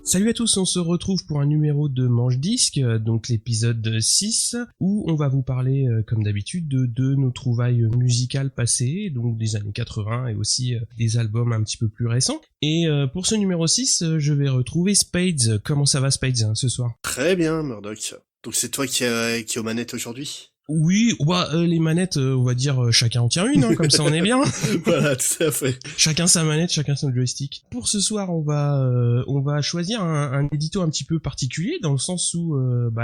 Salut à tous, on se retrouve pour un numéro de Manche Disque, donc l'épisode 6, où on va vous parler, comme d'habitude, de nos trouvailles musicales passées, donc des années 80 et aussi des albums un petit peu plus récents. Et pour ce numéro 6, je vais retrouver Spades. Comment ça va Spades ce soir ? Très bien Murdoch. Donc c'est toi qui est aux manettes aujourd'hui ? Oui, les manettes, on va dire chacun en tient une, hein, comme ça on est bien. Voilà, tout à fait. Chacun sa manette, chacun son joystick. Pour ce soir, on va choisir un édito un petit peu particulier, dans le sens où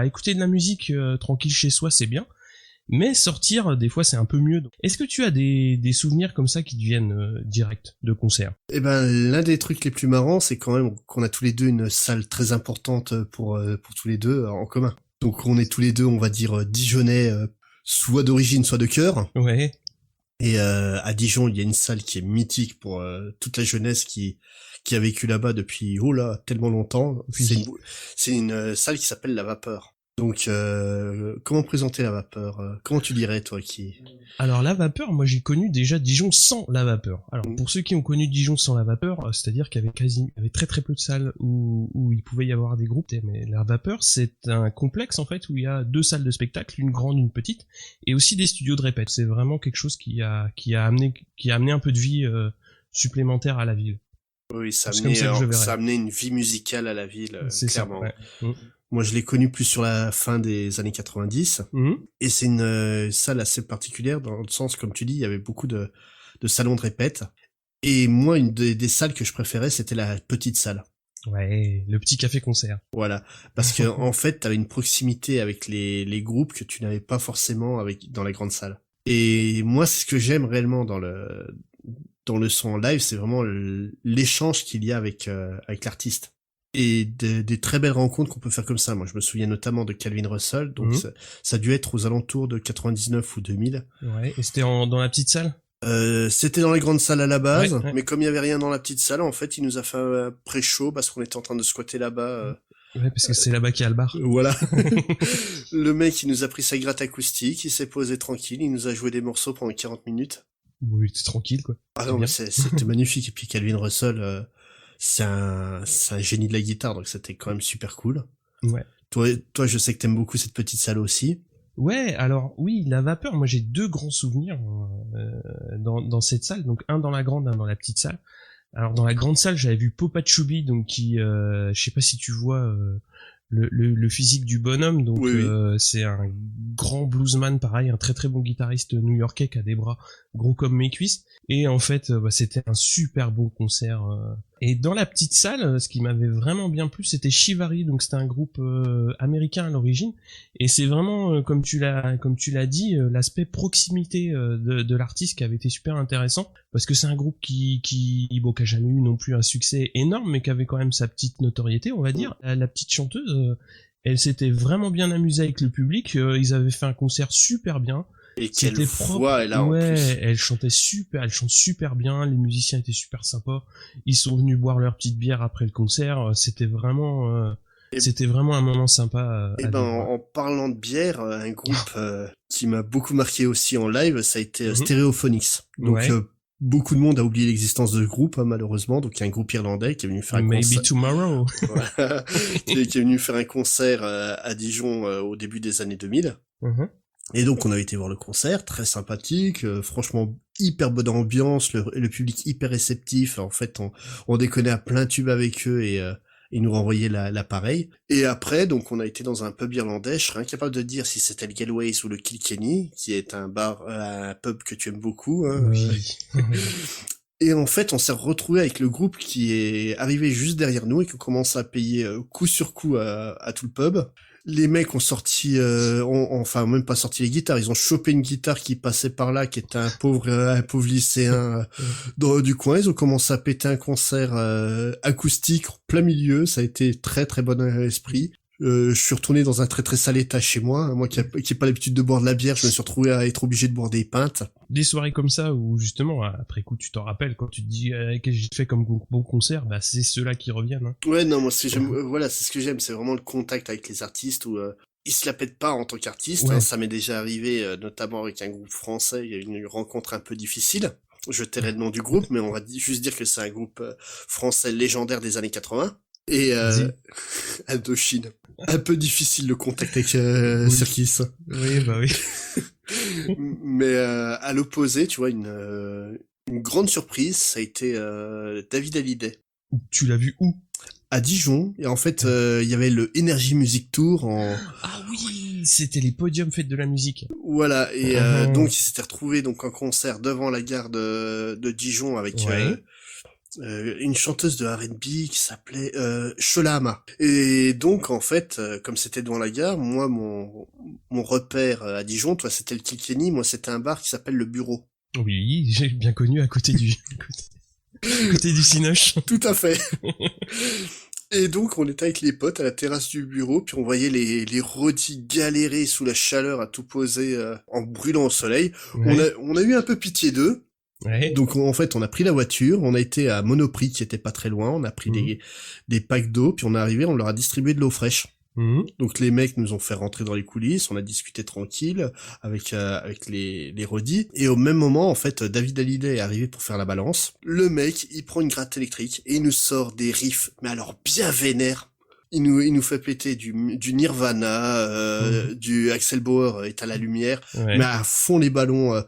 écouter de la musique tranquille chez soi, c'est bien, mais sortir, des fois, c'est un peu mieux. Est-ce que tu as des souvenirs comme ça qui te viennent direct de concert ? Eh ben, l'un des trucs les plus marrants, c'est quand même qu'on a tous les deux une salle très importante pour tous les deux en commun. Donc on est tous les deux, on va dire, Dijonnais, soit d'origine, soit de cœur. Ouais. Et à Dijon, il y a une salle qui est mythique pour toute la jeunesse qui a vécu là-bas depuis, tellement longtemps. Oui. C'est une salle qui s'appelle La Vapeur. Donc, comment présenter La Vapeur ? Comment tu dirais, toi, qui... Alors, La Vapeur, moi j'ai connu déjà Dijon sans La Vapeur. Alors, pour ceux qui ont connu Dijon sans La Vapeur, c'est-à-dire qu'il y avait très très peu de salles où il pouvait y avoir des groupes. Mais La Vapeur, c'est un complexe, en fait, où il y a 2 salles de spectacle, une grande, une petite, et aussi des studios de répète. C'est vraiment quelque chose qui a amené un peu de vie supplémentaire à la ville. Oui, ça a amené une vie musicale à la ville, c'est clairement. Ça, ouais. Moi, je l'ai connu plus sur la fin des années 90. Et c'est une salle assez particulière dans le sens, comme tu dis, il y avait beaucoup de salons de répète. Et moi, une des salles que je préférais, c'était la petite salle. Ouais, le petit café-concert. Voilà. Parce que, en fait, t'avais une proximité avec les groupes que tu n'avais pas forcément dans la grande salle. Et moi, c'est ce que j'aime réellement dans le son en live, c'est vraiment l'échange qu'il y a avec l'artiste. Et des très belles rencontres qu'on peut faire comme ça. Moi, je me souviens notamment de Calvin Russell, donc ça a dû être aux alentours de 99 ou 2000. Ouais, et c'était dans la petite salle ? C'était dans les grandes salles à la base, ouais. Mais comme il y avait rien dans la petite salle, en fait, il nous a fait un pré-show parce qu'on était en train de squatter là-bas. Ouais, parce que c'est là-bas qu'il y a le bar. Voilà. Le mec, il nous a pris sa gratte acoustique, il s'est posé tranquille, il nous a joué des morceaux pendant 40 minutes. Oui, c'est tranquille, quoi. Ah non, mais c'était magnifique. Et puis Calvin Russell, c'est un génie de la guitare, donc c'était quand même super cool. Ouais. Toi, je sais que t'aimes beaucoup cette petite salle aussi. Ouais, alors oui, La Vapeur, moi j'ai 2 grands souvenirs dans cette salle, donc un dans la grande, un dans la petite salle. Alors dans la grande salle, j'avais vu Popa Chubby, donc qui, je sais pas si tu vois le physique du bonhomme, donc oui. C'est un grand bluesman, pareil, un très très bon guitariste new-yorkais qui a des bras gros comme mes cuisses. Et en fait, c'était un super beau concert. Et dans la petite salle, ce qui m'avait vraiment bien plu, c'était Shivari, donc c'était un groupe américain à l'origine. Et c'est vraiment, comme tu l'as dit, l'aspect proximité de l'artiste qui avait été super intéressant, parce que c'est un groupe qui a jamais eu non plus un succès énorme, mais qui avait quand même sa petite notoriété, on va dire. La petite chanteuse, elle s'était vraiment bien amusée avec le public. Ils avaient fait un concert super bien. Et quelle voix elle a en plus. Elle chante super bien, les musiciens étaient super sympas, ils sont venus boire leur petite bière après le concert, c'était vraiment un moment sympa. En parlant de bière, un groupe qui m'a beaucoup marqué aussi en live, ça a été Stereophonics. Donc beaucoup de monde a oublié l'existence de ce groupe, malheureusement. Donc il y a un groupe irlandais qui est venu faire un concert. Maybe Tomorrow. Voilà. qui est venu faire un concert à Dijon au début des années 2000. Et donc on a été voir le concert, très sympathique, franchement hyper bonne ambiance, le public hyper réceptif. En fait, on déconnait à plein tube avec eux et ils nous renvoyaient l'appareil. Et après, donc on a été dans un pub irlandais. Je serais incapable de dire si c'était le Galways ou le Kilkenny, qui est un pub que tu aimes beaucoup. Hein. Oui. Et en fait, on s'est retrouvé avec le groupe qui est arrivé juste derrière nous et qui commence à payer coup sur coup à tout le pub. Les mecs ont sorti, même pas sorti les guitares, ils ont chopé une guitare qui passait par là, qui était un pauvre lycéen du coin. Ils ont commencé à péter un concert acoustique en plein milieu. Ça a été très très bon esprit. Je suis retourné dans un très très sale état chez moi. Moi qui ai pas l'habitude de boire de la bière, je me suis retrouvé à être obligé de boire des pintes. Des soirées comme ça où justement après coup tu t'en rappelles quand tu te dis qu'est-ce que j'ai fait comme bon concert, bah c'est ceux-là qui reviennent. Hein. Ouais, non, moi c'est ce que j'aime, c'est vraiment le contact avec les artistes où ils se la pètent pas en tant qu'artistes. Ouais. Hein, ça m'est déjà arrivé, notamment avec un groupe français. Il y a eu une rencontre un peu difficile. Je tairai le nom du groupe, mais on va juste dire que c'est un groupe français légendaire des années 80. Et Indochine. Un peu difficile le contact avec oui. Sirkis. Oui, bah oui. Mais à l'opposé, tu vois, une grande surprise, ça a été David Hallyday. Tu l'as vu où? À Dijon. Et en fait, il y avait le Energy Music Tour en... Ah oui, c'était les podiums fêtes de la musique. Voilà, et donc il s'était retrouvé donc en concert devant la gare de Dijon avec... Ouais. Une chanteuse de R&B qui s'appelait Sholama. Et donc en fait, comme c'était devant la gare, moi mon repère à Dijon, toi c'était le Kilkenny, moi c'était un bar qui s'appelle le Bureau. Oui, j'ai bien connu à côté du Cinoche. Tout à fait. Et donc on était avec les potes à la terrasse du Bureau, puis on voyait les rodis galérer sous la chaleur à tout poser en brûlant au soleil. Ouais. On a eu un peu pitié d'eux. Ouais. Donc en fait on a pris la voiture, on a été à Monoprix qui était pas très loin, on a pris des packs d'eau, puis on est arrivé, on leur a distribué de l'eau fraîche. Donc les mecs nous ont fait rentrer dans les coulisses, on a discuté tranquille avec les rodis, et au même moment en fait David Hallyday est arrivé pour faire la balance. Le mec il prend une gratte électrique et il nous sort des riffs, mais alors bien vénères. Il nous fait péter du Nirvana, du Axel Bauer est à la lumière, ouais. Mais à fond les ballons.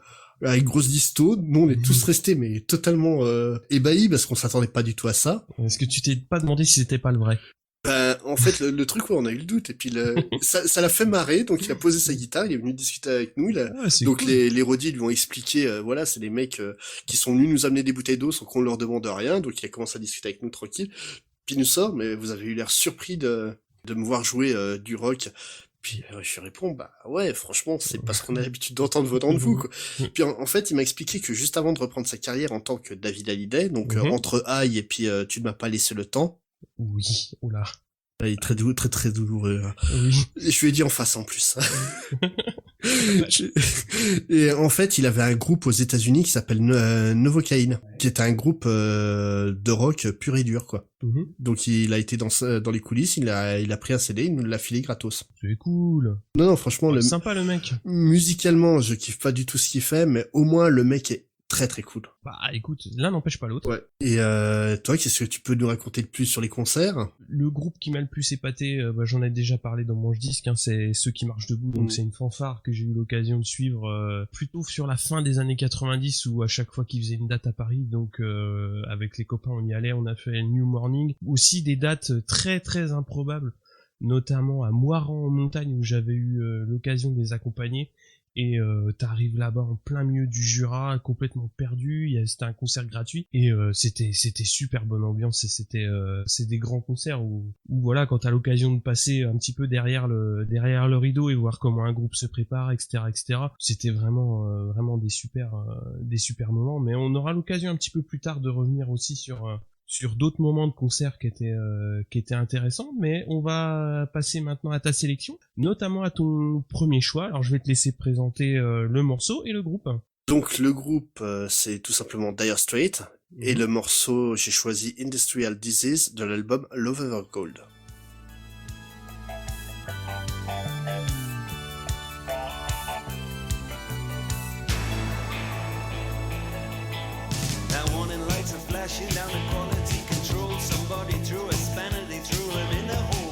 Avec grosse disto, nous on est tous restés mais totalement ébahis parce qu'on s'attendait pas du tout à ça. Est-ce que tu t'es pas demandé si c'était pas le vrai? En fait le truc ouais, on a eu le doute et puis ça l'a fait marrer, donc il a posé sa guitare, il est venu discuter avec nous, donc cool. les rodis lui ont expliqué voilà, c'est des mecs qui sont venus nous amener des bouteilles d'eau sans qu'on leur demande rien, donc il a commencé à discuter avec nous tranquille. Puis il nous sort, mais vous avez eu l'air surpris de me voir jouer du rock. Puis je lui réponds, bah ouais, franchement, c'est parce qu'on a l'habitude d'entendre venant de vous, quoi. Puis en fait, il m'a expliqué que juste avant de reprendre sa carrière en tant que David Hallyday, donc entre Aïe et puis Tu ne m'as pas laissé le temps. Oui, oula. Il est très douloureux. Oui. Et je lui ai dit en face en plus. Et en fait, il avait un groupe aux États-Unis qui s'appelle Novocaine, qui est un groupe de rock pur et dur, quoi. Donc il a été dans les coulisses, il a pris un CD, il nous l'a filé gratos. C'est cool. Non, franchement, sympa le mec. Musicalement, je kiffe pas du tout ce qu'il fait, mais au moins le mec est très très cool. Bah écoute, l'un n'empêche pas l'autre. Ouais. Et toi, qu'est-ce que tu peux nous raconter de plus sur les concerts? Le groupe qui m'a le plus épaté, j'en ai déjà parlé dans Manche Disque, hein, c'est Ceux qui marchent debout, donc c'est une fanfare que j'ai eu l'occasion de suivre plutôt sur la fin des années 90 où à chaque fois qu'ils faisaient une date à Paris, donc avec les copains on y allait, on a fait New Morning, aussi des dates très très improbables, notamment à Moirans en montagne où j'avais eu l'occasion de les accompagner. Et t'arrives là-bas en plein milieu du Jura, complètement perdu. C'était un concert gratuit et c'était super bonne ambiance. Et c'est des grands concerts où voilà, quand t'as l'occasion de passer un petit peu derrière le rideau et voir comment un groupe se prépare, etc., c'était vraiment des super moments. Mais on aura l'occasion un petit peu plus tard de revenir aussi sur d'autres moments de concert qui étaient intéressants, mais on va passer maintenant à ta sélection, notamment à ton premier choix. Alors je vais te laisser présenter le morceau et le groupe. Donc le groupe, c'est tout simplement Dire Straits, et le morceau, j'ai choisi Industrial Disease de l'album Love Over Gold. Down the quality control, somebody threw a spanner, they threw him in the hole.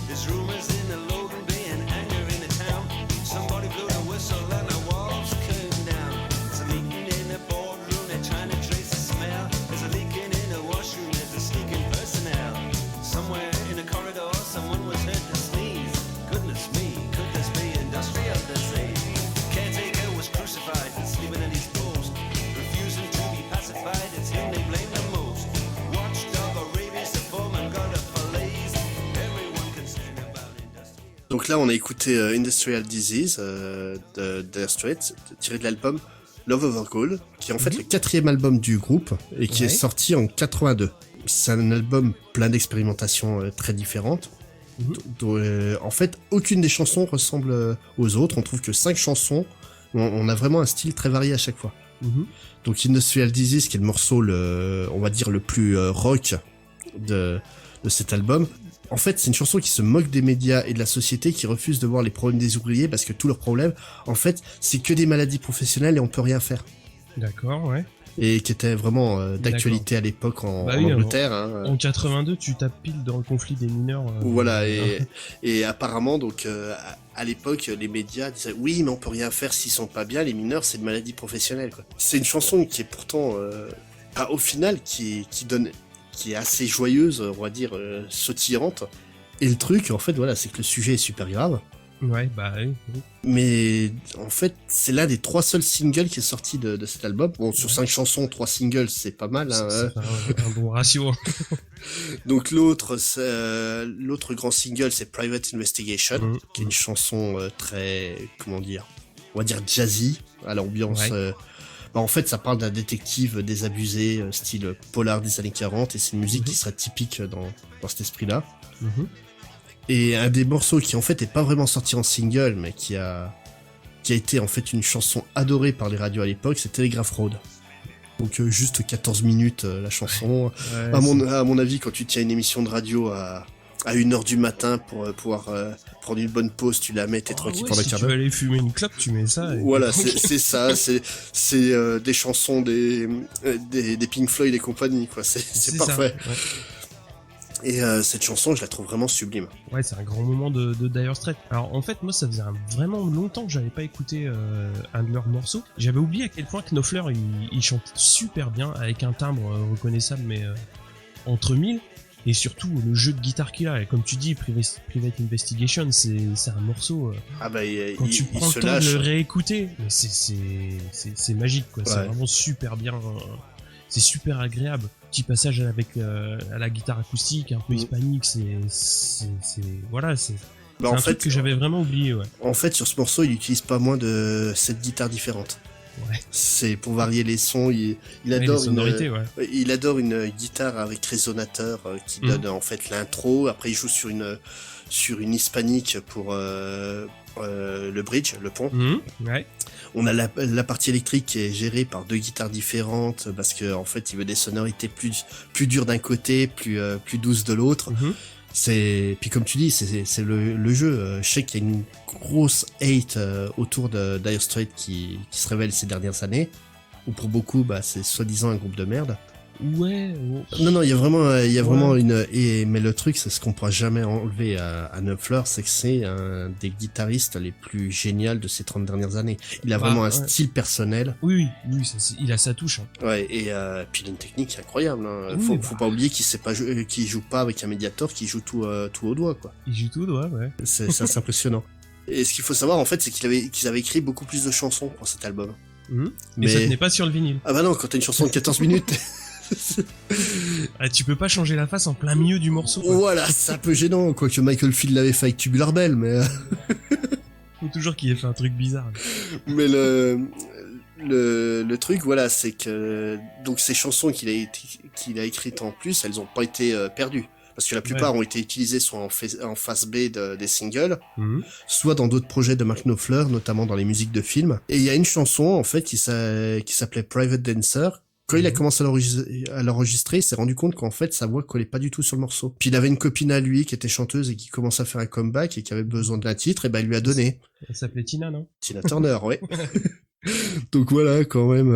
There's rumors in the Logan Bay and anger in the town. Somebody blew the whistle and the walls came down. There's a meeting in the boardroom, they're trying to trace the smell. There's a leaking in the washroom, there's a sneaking personnel. Somewhere in the corridor, someone was heard to sneeze. Goodness me, could this be industrial disease? Caretaker was crucified and sleeping in his post, refusing to be pacified. It's him they blame. Donc là, on a écouté Industrial Disease de Dire Straits, tiré de l'album Love Over Gold, qui est en fait le 4e album du groupe et qui est sorti en 82. C'est un album plein d'expérimentations très différentes. En fait, aucune des chansons ressemble aux autres. On trouve que 5 chansons. On a vraiment un style très varié à chaque fois. Donc Industrial Disease, qui est le morceau, on va dire, le plus rock de cet album. En fait, c'est une chanson qui se moque des médias et de la société, qui refuse de voir les problèmes des ouvriers, parce que tous leurs problèmes, en fait, c'est que des maladies professionnelles et on peut rien faire. D'accord, ouais. Et qui était vraiment d'actualité à l'époque en Angleterre. En 82, tu tapes pile dans le conflit des mineurs. Voilà, et apparemment, donc, à l'époque, les médias disaient « Oui, mais on peut rien faire s'ils sont pas bien, les mineurs, c'est une maladie professionnelle. » C'est une chanson qui est pourtant, au final, qui est assez joyeuse, on va dire, sautillante. Et le truc, en fait, voilà, c'est que le sujet est super grave. Ouais, bah oui. Mais en fait, c'est l'un des 3 seuls singles qui est sorti de cet album. Bon, sur 5 chansons, 3 singles, c'est pas mal. C'est un bon ratio. Donc l'autre grand single, c'est Private Investigation, qui est une chanson très, comment dire, on va dire jazzy, à l'ambiance. En fait, ça parle d'un détective désabusé, style polar des années 40, et c'est une musique qui sera typique dans cet esprit-là. Et un des morceaux qui en fait est pas vraiment sorti en single, mais qui a été en fait une chanson adorée par les radios à l'époque, c'est Telegraph Road. Donc juste 14 minutes la chanson. À mon avis, quand tu tiens une émission de radio à 1h du matin pour pouvoir prendre une bonne pause, tu la mets, t'es tranquille pendant 15 minutes. Si tu veux aller fumer une clope, tu mets ça. Voilà, c'est ça, c'est des chansons des Pink Floyd et compagnie, quoi. C'est parfait. Ça, ouais. Et cette chanson, je la trouve vraiment sublime. Ouais, c'est un grand moment de Dire Straits. Alors en fait, moi, ça faisait vraiment longtemps que j'avais pas écouté un de leurs morceaux. J'avais oublié à quel point Knopfler, il chante super bien, avec un timbre reconnaissable, mais entre mille. Et surtout, le jeu de guitare qu'il a. Et comme tu dis, Private Investigation, c'est un morceau... quand tu prends le temps de le réécouter, c'est magique, quoi. Ouais. C'est vraiment super bien... c'est super agréable. Petit passage avec à la guitare acoustique, un peu hispanique, voilà, c'est un truc que j'avais vraiment oublié. Ouais. En fait, sur ce morceau, il utilise pas moins de 7 guitares différentes. Ouais. C'est pour varier les sons. Il adore il adore une guitare avec résonateur qui donne en fait l'intro. Après, il joue sur une hispanique pour le bridge, le pont. Ouais. On a la partie électrique qui est gérée par 2 guitares différentes parce que en fait, il veut des sonorités plus dures d'un côté, plus douces de l'autre. Puis comme tu dis, c'est le jeu. Je sais qu'il y a une grosse hate autour de Dire Straits qui se révèle ces dernières années. Ou pour beaucoup, c'est soi-disant un groupe de merde. Ouais. Non, il y a vraiment mais le truc, c'est ce qu'on pourra jamais enlever à Knopfler, c'est que c'est un des guitaristes les plus géniaux de ces 30 dernières années. Il a vraiment un style personnel. Oui, il a sa touche. Hein. Ouais, et puis il a une technique incroyable. Hein. Faut pas oublier qu'il joue pas avec un médiator, qu'il joue tout au doigt, quoi. Il joue tout au doigt, ouais. C'est impressionnant. Et ce qu'il faut savoir, en fait, c'est qu'ils avaient écrit beaucoup plus de chansons pour cet album. Mais ça tenait pas sur le vinyle. Ah bah non, quand t'as une chanson de 14 minutes... tu peux pas changer la face en plein milieu du morceau. Quoi. Voilà, c'est un peu gênant, quoique Michael Field l'avait fait avec Tubular Bell, mais... Faut toujours qu'il ait fait un truc bizarre. Mais le truc, voilà, c'est que donc ces chansons qu'il a écrites en plus, elles ont pas été perdues. Parce que la plupart ont été utilisées soit en face B des singles, soit dans d'autres projets de Mark Knopfler, notamment dans les musiques de films. Et il y a une chanson, en fait, qui s'appelait Private Dancer. Quand il a commencé à l'enregistrer, il s'est rendu compte qu'en fait, sa voix collait pas du tout sur le morceau. Puis il avait une copine à lui qui était chanteuse et qui commençait à faire un comeback et qui avait besoin d'un titre, et il lui a donné. Elle s'appelait Tina, non? Tina Turner, ouais. Donc voilà, quand même,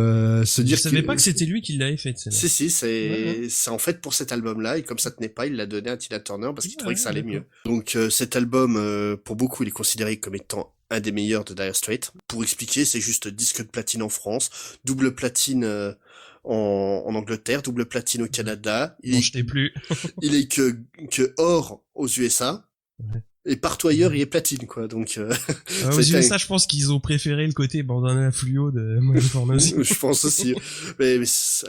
Je savais pas que c'était lui qui l'avait fait, celle-là. Si, c'est en fait pour cet album-là, et comme ça tenait pas, il l'a donné à Tina Turner parce qu'il trouvait que ça allait mieux. Donc cet album, pour beaucoup, il est considéré comme étant un des meilleurs de Dire Straits. Pour expliquer, c'est juste disque de platine en France, double platine en Angleterre, double platine au Canada. Plus. Il est que or aux USA. Ouais. Et partout ailleurs, il est platine, quoi. Donc, aux USA, je pense qu'ils ont préféré le côté bandana fluo de Modern Pornozy. Je pense aussi. mais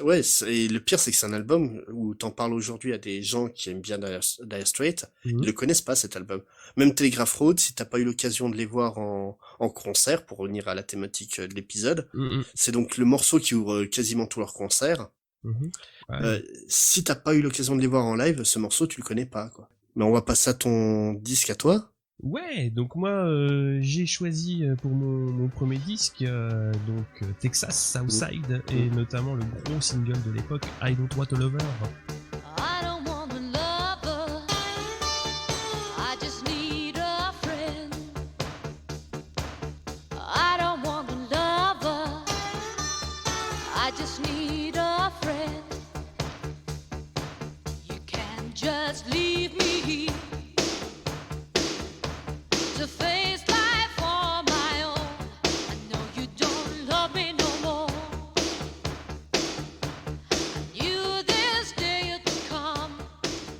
ouais, et le pire, c'est que c'est un album où t'en parles aujourd'hui à des gens qui aiment bien Dire Straits, ils ne connaissent pas cet album. Même Telegraph Road, si t'as pas eu l'occasion de les voir en concert, pour revenir à la thématique de l'épisode, c'est donc le morceau qui ouvre quasiment tous leurs concerts. Si t'as pas eu l'occasion de les voir en live, ce morceau, tu le connais pas, quoi. Mais on va passer à ton disque à toi. Ouais, donc moi j'ai choisi pour mon premier disque Texas Southside et notamment le gros single de l'époque I Don't Want a Lover.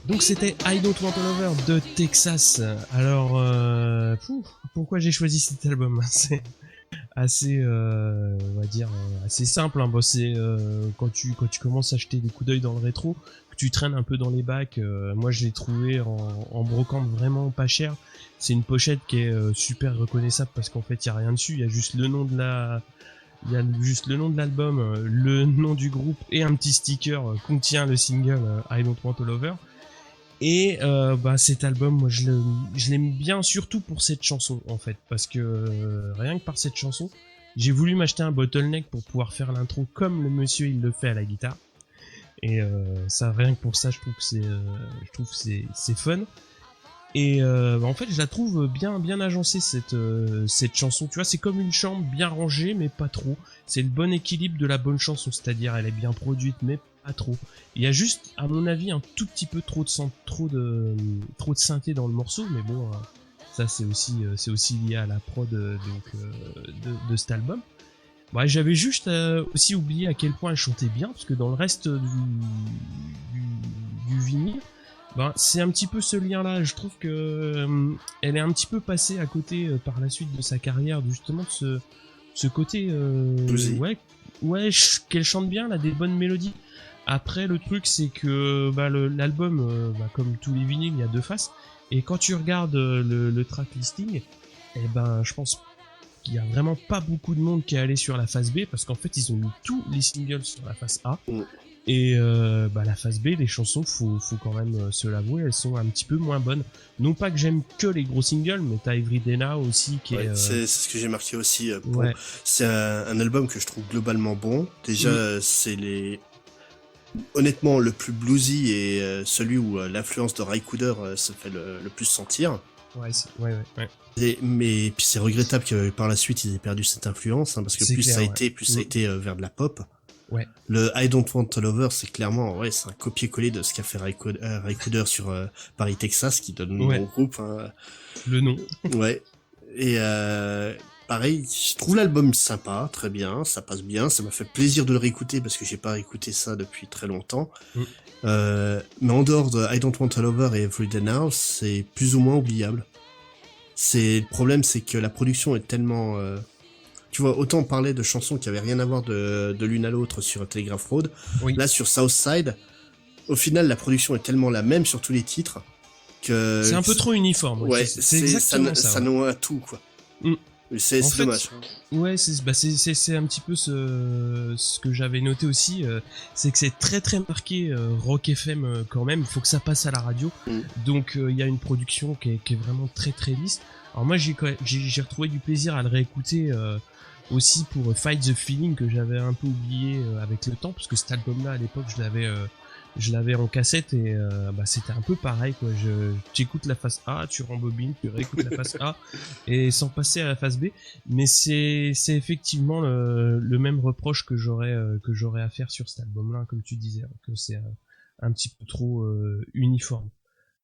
Donc c'était I Don't Want a Lover de Texas. Alors, pourquoi j'ai choisi cet album? C'est assez, on va dire, assez simple. Hein. Bon, c'est quand tu commences à jeter des coups d'œil dans le rétro, que tu traînes un peu dans les bacs. Moi, je l'ai trouvé en brocante vraiment pas cher. C'est une pochette qui est super reconnaissable parce qu'en fait, il y a rien dessus. Il y a juste le nom de l'album, le nom du groupe et un petit sticker contient le single I Don't Want a Lover. Et cet album, moi je l'aime bien surtout pour cette chanson en fait, parce que rien que par cette chanson, j'ai voulu m'acheter un bottleneck pour pouvoir faire l'intro comme le monsieur il le fait à la guitare. Et ça, rien que pour ça, je trouve que c'est fun. Et en fait, je la trouve bien agencée cette chanson. Tu vois, c'est comme une chambre bien rangée, mais pas trop. C'est le bon équilibre de la bonne chanson, c'est-à-dire elle est bien produite, mais pas trop. Il y a juste, à mon avis, un tout petit peu trop de synthé dans le morceau, mais bon, ça c'est aussi lié à la prod de cet album. Ouais, j'avais juste aussi oublié à quel point elle chantait bien, parce que dans le reste du vinyle, c'est un petit peu ce lien-là. Je trouve que elle est un petit peu passée à côté par la suite de sa carrière, justement de ce côté qu'elle chante bien, elle a des bonnes mélodies. Après, le truc, c'est que l'album, comme tous les vinyles, il y a deux faces. Et quand tu regardes le track listing, je pense qu'il y a vraiment pas beaucoup de monde qui est allé sur la face B, parce qu'en fait, ils ont mis tous les singles sur la face A. Et la face B, les chansons, faut quand même se l'avouer, elles sont un petit peu moins bonnes. Non pas que j'aime que les gros singles, mais t'as Everyday Now aussi qui est... C'est ce que j'ai marqué aussi. C'est un album que je trouve globalement bon. Déjà, c'est honnêtement le plus bluesy et celui où l'influence de Ry Cooder se fait le plus sentir. Ouais. Mais puis c'est regrettable que par la suite ils aient perdu cette influence, hein, parce que ça a été vers de la pop. Ouais. Le I Don't Want a Lover, c'est clairement, c'est un copier-coller de ce qu'a fait Ry Cooder sur Paris, Texas, qui donne le nom au groupe. Hein. Le nom. Ouais. Et pareil, je trouve l'album sympa, très bien, ça passe bien, ça m'a fait plaisir de le réécouter parce que j'ai pas réécouté ça depuis très longtemps. Mais en dehors de I Don't Want a Lover et Everyday Now, c'est plus ou moins oubliable. Le problème, c'est que la production est tellement... Tu vois, autant on parlait de chansons qui avaient rien à voir de l'une à l'autre sur Telegraph Road. Oui. Là, sur Southside, au final, la production est tellement la même sur tous les titres que... C'est un peu trop uniforme. Ouais, c'est exactement ça. Ça noie tout, quoi. C'est dommage. Ouais, c'est un petit peu ce que j'avais noté aussi, c'est que c'est très très marqué Rock FM quand même, il faut que ça passe à la radio. Donc il y a une production qui est vraiment très très lisse. Alors moi j'ai retrouvé du plaisir à le réécouter aussi pour Fight the Feeling que j'avais un peu oublié avec le temps, parce que cet album-là à l'époque je l'avais en cassette et c'était un peu pareil quoi. Tu écoutes la face A, tu rembobines, tu réécoutes la face A et sans passer à la face B. Mais c'est effectivement le même reproche que j'aurais à faire sur cet album-là, comme tu disais, que c'est un petit peu trop uniforme.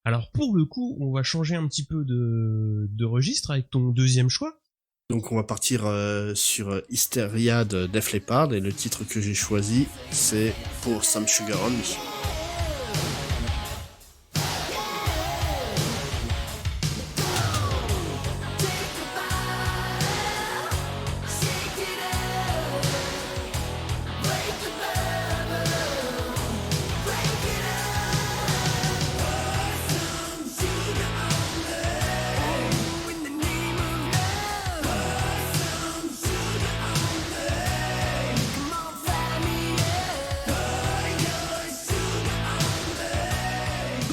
Alors pour le coup, on va changer un petit peu de registre avec ton deuxième choix. Donc on va partir sur Hysteria de Def Leppard, et le titre que j'ai choisi, c'est Pour Some Sugar on Me.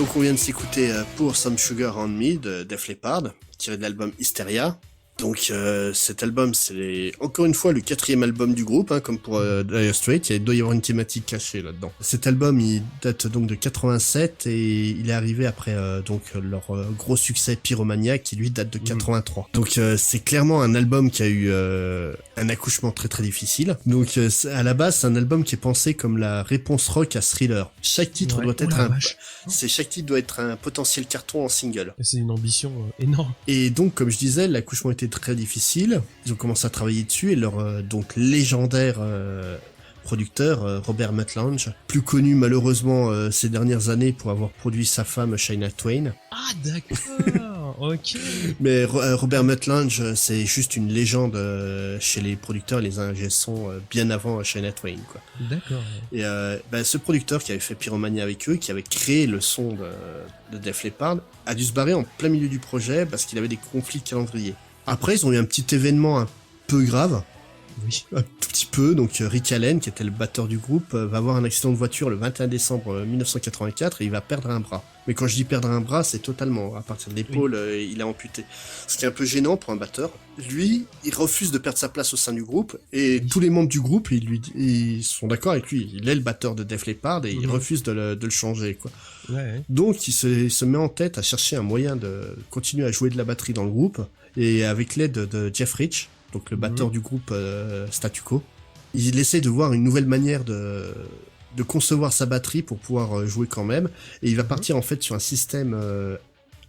Donc on vient de s'écouter Pour Some Sugar on Me de Def Leppard, tiré de l'album Hysteria. Donc cet album, c'est encore une fois le 4e album du groupe, hein, comme pour Dire Straits, il doit y avoir une thématique cachée là-dedans. Cet album, il date donc de 87 et il est arrivé après donc leur gros succès Pyromania qui lui date de 83. Donc c'est clairement un album qui a eu un accouchement très très difficile. Donc à la base, c'est un album qui est pensé comme la réponse rock à Thriller. Chaque titre doit être chaque titre doit être un potentiel carton en single. C'est une ambition énorme. Et donc comme je disais, l'accouchement était très difficile. Ils ont commencé à travailler dessus et leur donc légendaire producteur Robert Muttlange, plus connu malheureusement ces dernières années pour avoir produit sa femme Shania Twain. Ah d'accord, ok. Mais Robert Muttlange, c'est juste une légende chez les producteurs, les ingé son bien avant Shania Twain, quoi. D'accord. Et ce producteur qui avait fait Pyromania avec eux, qui avait créé le son de Def Leppard, a dû se barrer en plein milieu du projet parce qu'il avait des conflits de calendrier. Après, ils ont eu un petit événement un peu grave. Oui. Un tout petit peu. Donc, Rick Allen, qui était le batteur du groupe, va avoir un accident de voiture le 21 décembre 1984 et il va perdre un bras. Mais quand je dis perdre un bras, c'est totalement. À partir de l'épaule, il a amputé. Ce qui est un peu gênant pour un batteur. Lui, il refuse de perdre sa place au sein du groupe et tous les membres du groupe, ils sont d'accord avec lui. Il est le batteur de Def Leppard et il refuse de le changer, quoi. Ouais. Donc, il se met en tête à chercher un moyen de continuer à jouer de la batterie dans le groupe. Et avec l'aide de Jeff Rich, donc le batteur du groupe Statu Quo, il essaie de voir une nouvelle manière de concevoir sa batterie pour pouvoir jouer quand même. Et il va partir en fait sur un système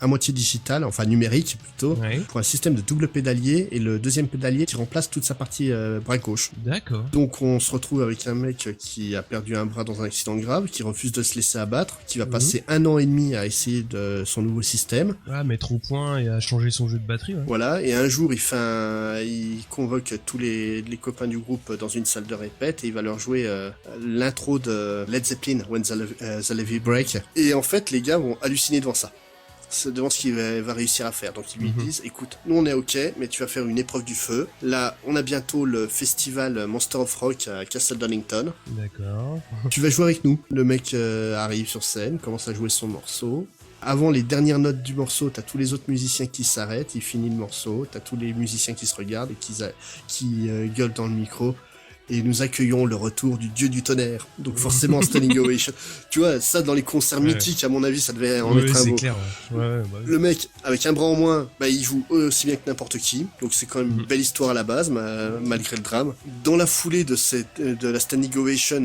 à moitié digital, enfin numérique plutôt, pour un système de double pédalier et le deuxième pédalier qui remplace toute sa partie bras gauche. D'accord. Donc on se retrouve avec un mec qui a perdu un bras dans un accident grave, qui refuse de se laisser abattre, qui va passer 1 an et demi à essayer de son nouveau système. À mettre au point et à changer son jeu de batterie. Ouais. Voilà, et un jour il convoque tous les copains du groupe dans une salle de répète et il va leur jouer l'intro de Led Zeppelin, When the Levee Break. Et en fait les gars vont halluciner devant ça. Devant ce qu'il va réussir à faire. Donc ils lui disent, écoute, nous on est ok, mais tu vas faire une épreuve du feu. Là, on a bientôt le festival Monster of Rock à Castle Donington. D'accord. Tu vas jouer avec nous. Le mec arrive sur scène, commence à jouer son morceau. Avant les dernières notes du morceau, t'as tous les autres musiciens qui s'arrêtent, il finit le morceau, t'as tous les musiciens qui se regardent et qui gueulent dans le micro. Et nous accueillons le retour du dieu du tonnerre. Donc forcément, standing ovation. Tu vois, ça dans les concerts mythiques, à mon avis, ça devait en être un beau. Clair, ouais. Le mec, avec un bras en moins, il joue aussi bien que n'importe qui. Donc c'est quand même une belle histoire à la base, malgré le drame. Dans la foulée de la standing ovation,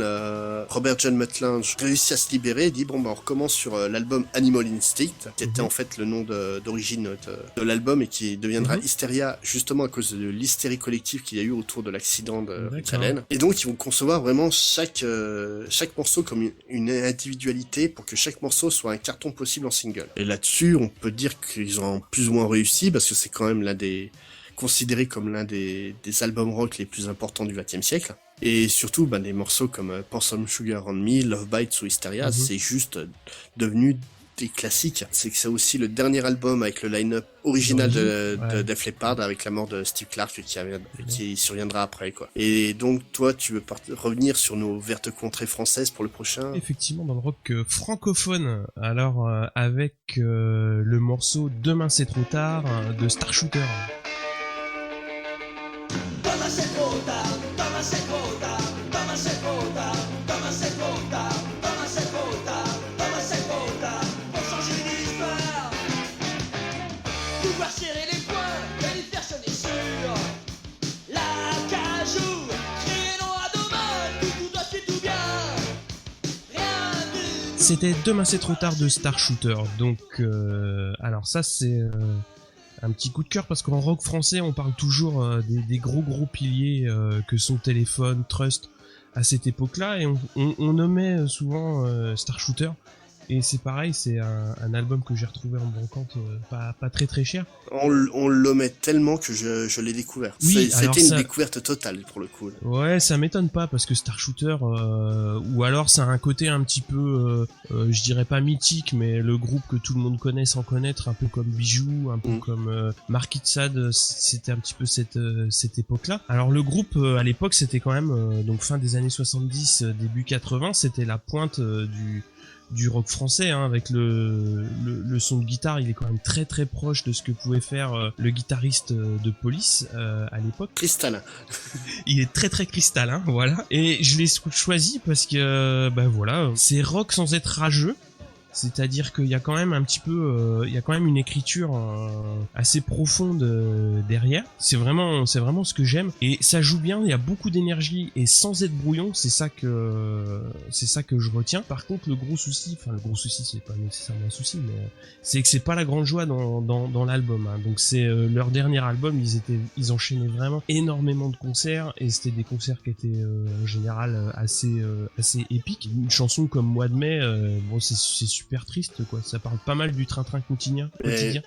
Robert John Muttlange réussit à se libérer et dit, on recommence sur l'album Animal Instinct, qui était en fait le nom d'origine de l'album et qui deviendra Hysteria, justement à cause de l'hystérie collective qu'il y a eu autour de l'accident de Rick Allen. Et donc ils vont concevoir vraiment chaque morceau comme une individualité pour que chaque morceau soit un carton possible en single. Et là-dessus, on peut dire qu'ils ont plus ou moins réussi parce que c'est quand même considéré comme l'un des albums rock les plus importants du XXe siècle. Et surtout, des morceaux comme Pour Some Sugar on Me, Love Bites ou Hysteria, c'est juste devenu des classiques. C'est que c'est aussi le dernier album avec le line-up original de Def Leppard avec la mort de Steve Clark qui surviendra après, quoi. Et donc, toi, tu veux revenir sur nos vertes contrées françaises pour le prochain? Effectivement, dans le rock francophone. Alors, avec le morceau Demain c'est trop tard de Star Shooter. Demain c'est trop tard, demain c'est trop tard, demain c'est trop tard, demain c'est trop tard, demain c'est trop tard, demain c'est trop tard, pour changer l'histoire. Pouvoir serrer les poings et lui faire sonner sûr. La cajou, crier non à demain, tout doit se tout bien. Rien du... C'était Demain c'est trop tard de Star Shooter. Donc, alors ça c'est... un petit coup de cœur parce qu'en rock français on parle toujours des gros piliers que sont Téléphone, Trust à cette époque-là et on nommait souvent Star Shooter et c'est pareil, c'est un album que j'ai retrouvé en brocante pas très cher. On l'omet tellement que je l'ai découvert. Oui, c'était une découverte totale pour le coup. Ouais, ça m'étonne pas parce que Star Shooter ou alors ça a un côté un petit peu je dirais pas mythique mais le groupe que tout le monde connaît sans connaître, un peu comme Bijou, un peu comme Marquis de Sade, c'était un petit peu cette époque-là. Alors le groupe à l'époque, c'était quand même donc fin des années 70, début 80, c'était la pointe du rock français, hein, avec le son de guitare, il est quand même très très proche de ce que pouvait faire le guitariste de Police à l'époque. Cristallin. Il est très très cristallin, voilà. Et je l'ai choisi parce que bah voilà, c'est rock sans être rageux. C'est-à-dire qu'il y a quand même un petit peu, il y a quand même une écriture assez profonde derrière. C'est vraiment ce que j'aime. Et ça joue bien. Il y a beaucoup d'énergie et sans être brouillon. C'est ça que je retiens. Par contre, le gros souci, c'est pas nécessairement un souci, mais c'est que c'est pas la grande joie dans l'album. Hein. Donc c'est leur dernier album. Ils enchaînaient vraiment énormément de concerts et c'était des concerts qui étaient en général assez épiques. Une chanson comme Mois de mai, bon c'est super triste quoi, ça parle pas mal du train-train quotidien.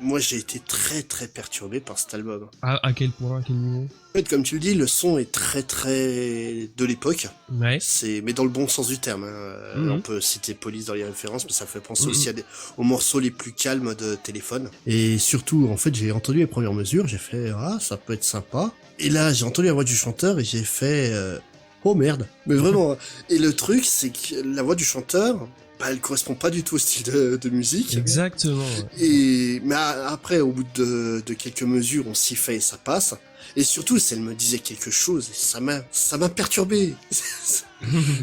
Moi j'ai été très très perturbé par cet album. À quel point, à quel niveau? En fait, comme tu le dis, le son est très très de l'époque. Ouais. Mais dans le bon sens du terme. Hein. On peut citer Police dans les références, mais ça fait penser aussi aux morceaux les plus calmes de Téléphone. Et surtout, en fait, j'ai entendu les premières mesures, j'ai fait ça peut être sympa. Et là, j'ai entendu la voix du chanteur et j'ai fait oh merde. Mais vraiment. Et le truc, c'est que la voix du chanteur, elle correspond pas du tout au style de musique. Exactement. Mais après, au bout de quelques mesures, on s'y fait et ça passe. Et surtout, si elle me disait quelque chose, ça m'a perturbé.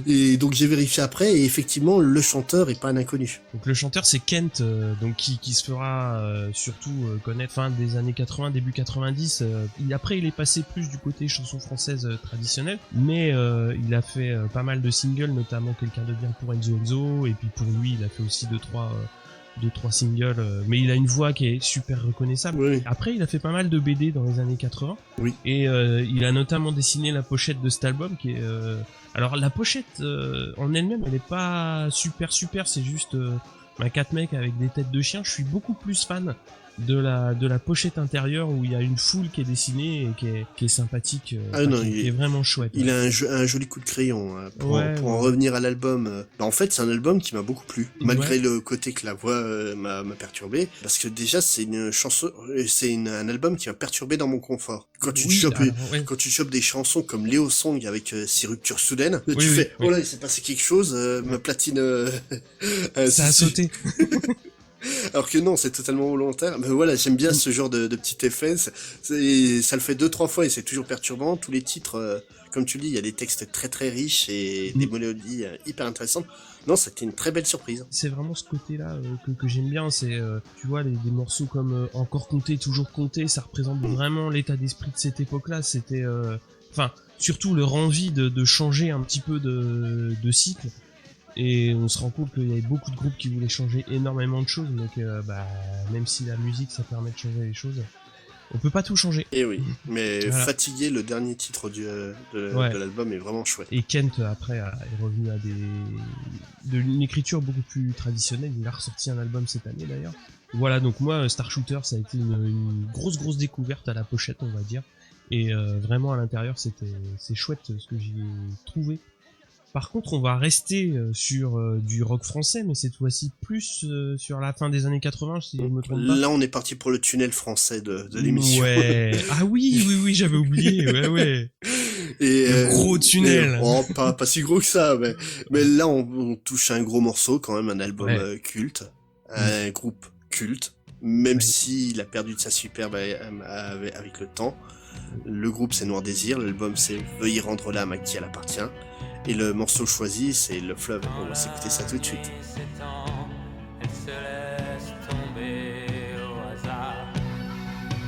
Et donc j'ai vérifié après, et effectivement, le chanteur est pas un inconnu. Donc le chanteur c'est Kent, donc qui se fera surtout connaître fin des années 80, début 90. Après il est passé plus du côté chanson française traditionnelle, mais il a fait pas mal de singles, notamment Quelqu'un de bien pour Enzo, et puis pour lui il a fait aussi deux trois singles, mais il a une voix qui est super reconnaissable. Oui. Après, il a fait pas mal de BD dans les années 80. Oui. Et il a notamment dessiné la pochette de cet album qui est... Alors la pochette en elle-même, elle est pas super, c'est juste 4 mecs avec des têtes de chiens. Je suis beaucoup plus fan de la pochette intérieure où il y a une foule qui est dessinée et qui est sympathique, qui est vraiment chouette. Il a un joli coup de crayon pour en revenir à l'album. En fait, c'est un album qui m'a beaucoup plu, malgré le côté que la voix m'a perturbé, parce que déjà c'est une chanson, un album qui m'a perturbé dans mon confort. Quand tu chopes des chansons comme Léo Song avec ces ruptures soudaines, tu fais oh là il s'est passé quelque chose, ma platine ça a sauté. Alors que non, c'est totalement volontaire. Mais voilà, j'aime bien ce genre de petit effet. Ça le fait 2-3 fois et c'est toujours perturbant. Tous les titres, comme tu le dis, il y a des textes très très riches et des mélodies hyper intéressantes. Non, c'était une très belle surprise. C'est vraiment ce côté-là que j'aime bien. C'est, tu vois, des morceaux comme Encore compter, toujours compter, ça représente vraiment l'état d'esprit de cette époque-là. C'était, surtout leur envie de changer un petit peu de cycle. Et on se rend compte qu'il y avait beaucoup de groupes qui voulaient changer énormément de choses, mais que même si la musique ça permet de changer les choses, on peut pas tout changer. Et oui, mais voilà. Fatigué, le dernier titre de l'album est vraiment chouette. Et Kent après est revenu à une écriture beaucoup plus traditionnelle. Il a ressorti un album cette année d'ailleurs. Voilà, donc moi Star Shooter ça a été une grosse découverte à la pochette on va dire. Et vraiment à l'intérieur c'est chouette ce que j'y ai trouvé. Par contre, on va rester sur du rock français, mais cette fois-ci plus sur la fin des années 80, si je me trompe pas. Là, on est parti pour le tunnel français de l'émission. Ouais. Ah oui, j'avais oublié. Ouais. Et le gros tunnel. Pas si gros que ça, mais là, on touche à un gros morceau, quand même, un album culte, un groupe culte, même s'il a perdu de sa superbe avec le temps. Le groupe, c'est Noir Désir, l'album, c'est Veuillez rendre l'âme à qui elle appartient. Et le morceau choisi, c'est Le Fleuve. On va s'écouter ça tout de suite. Elle se laisse tomber au hasard.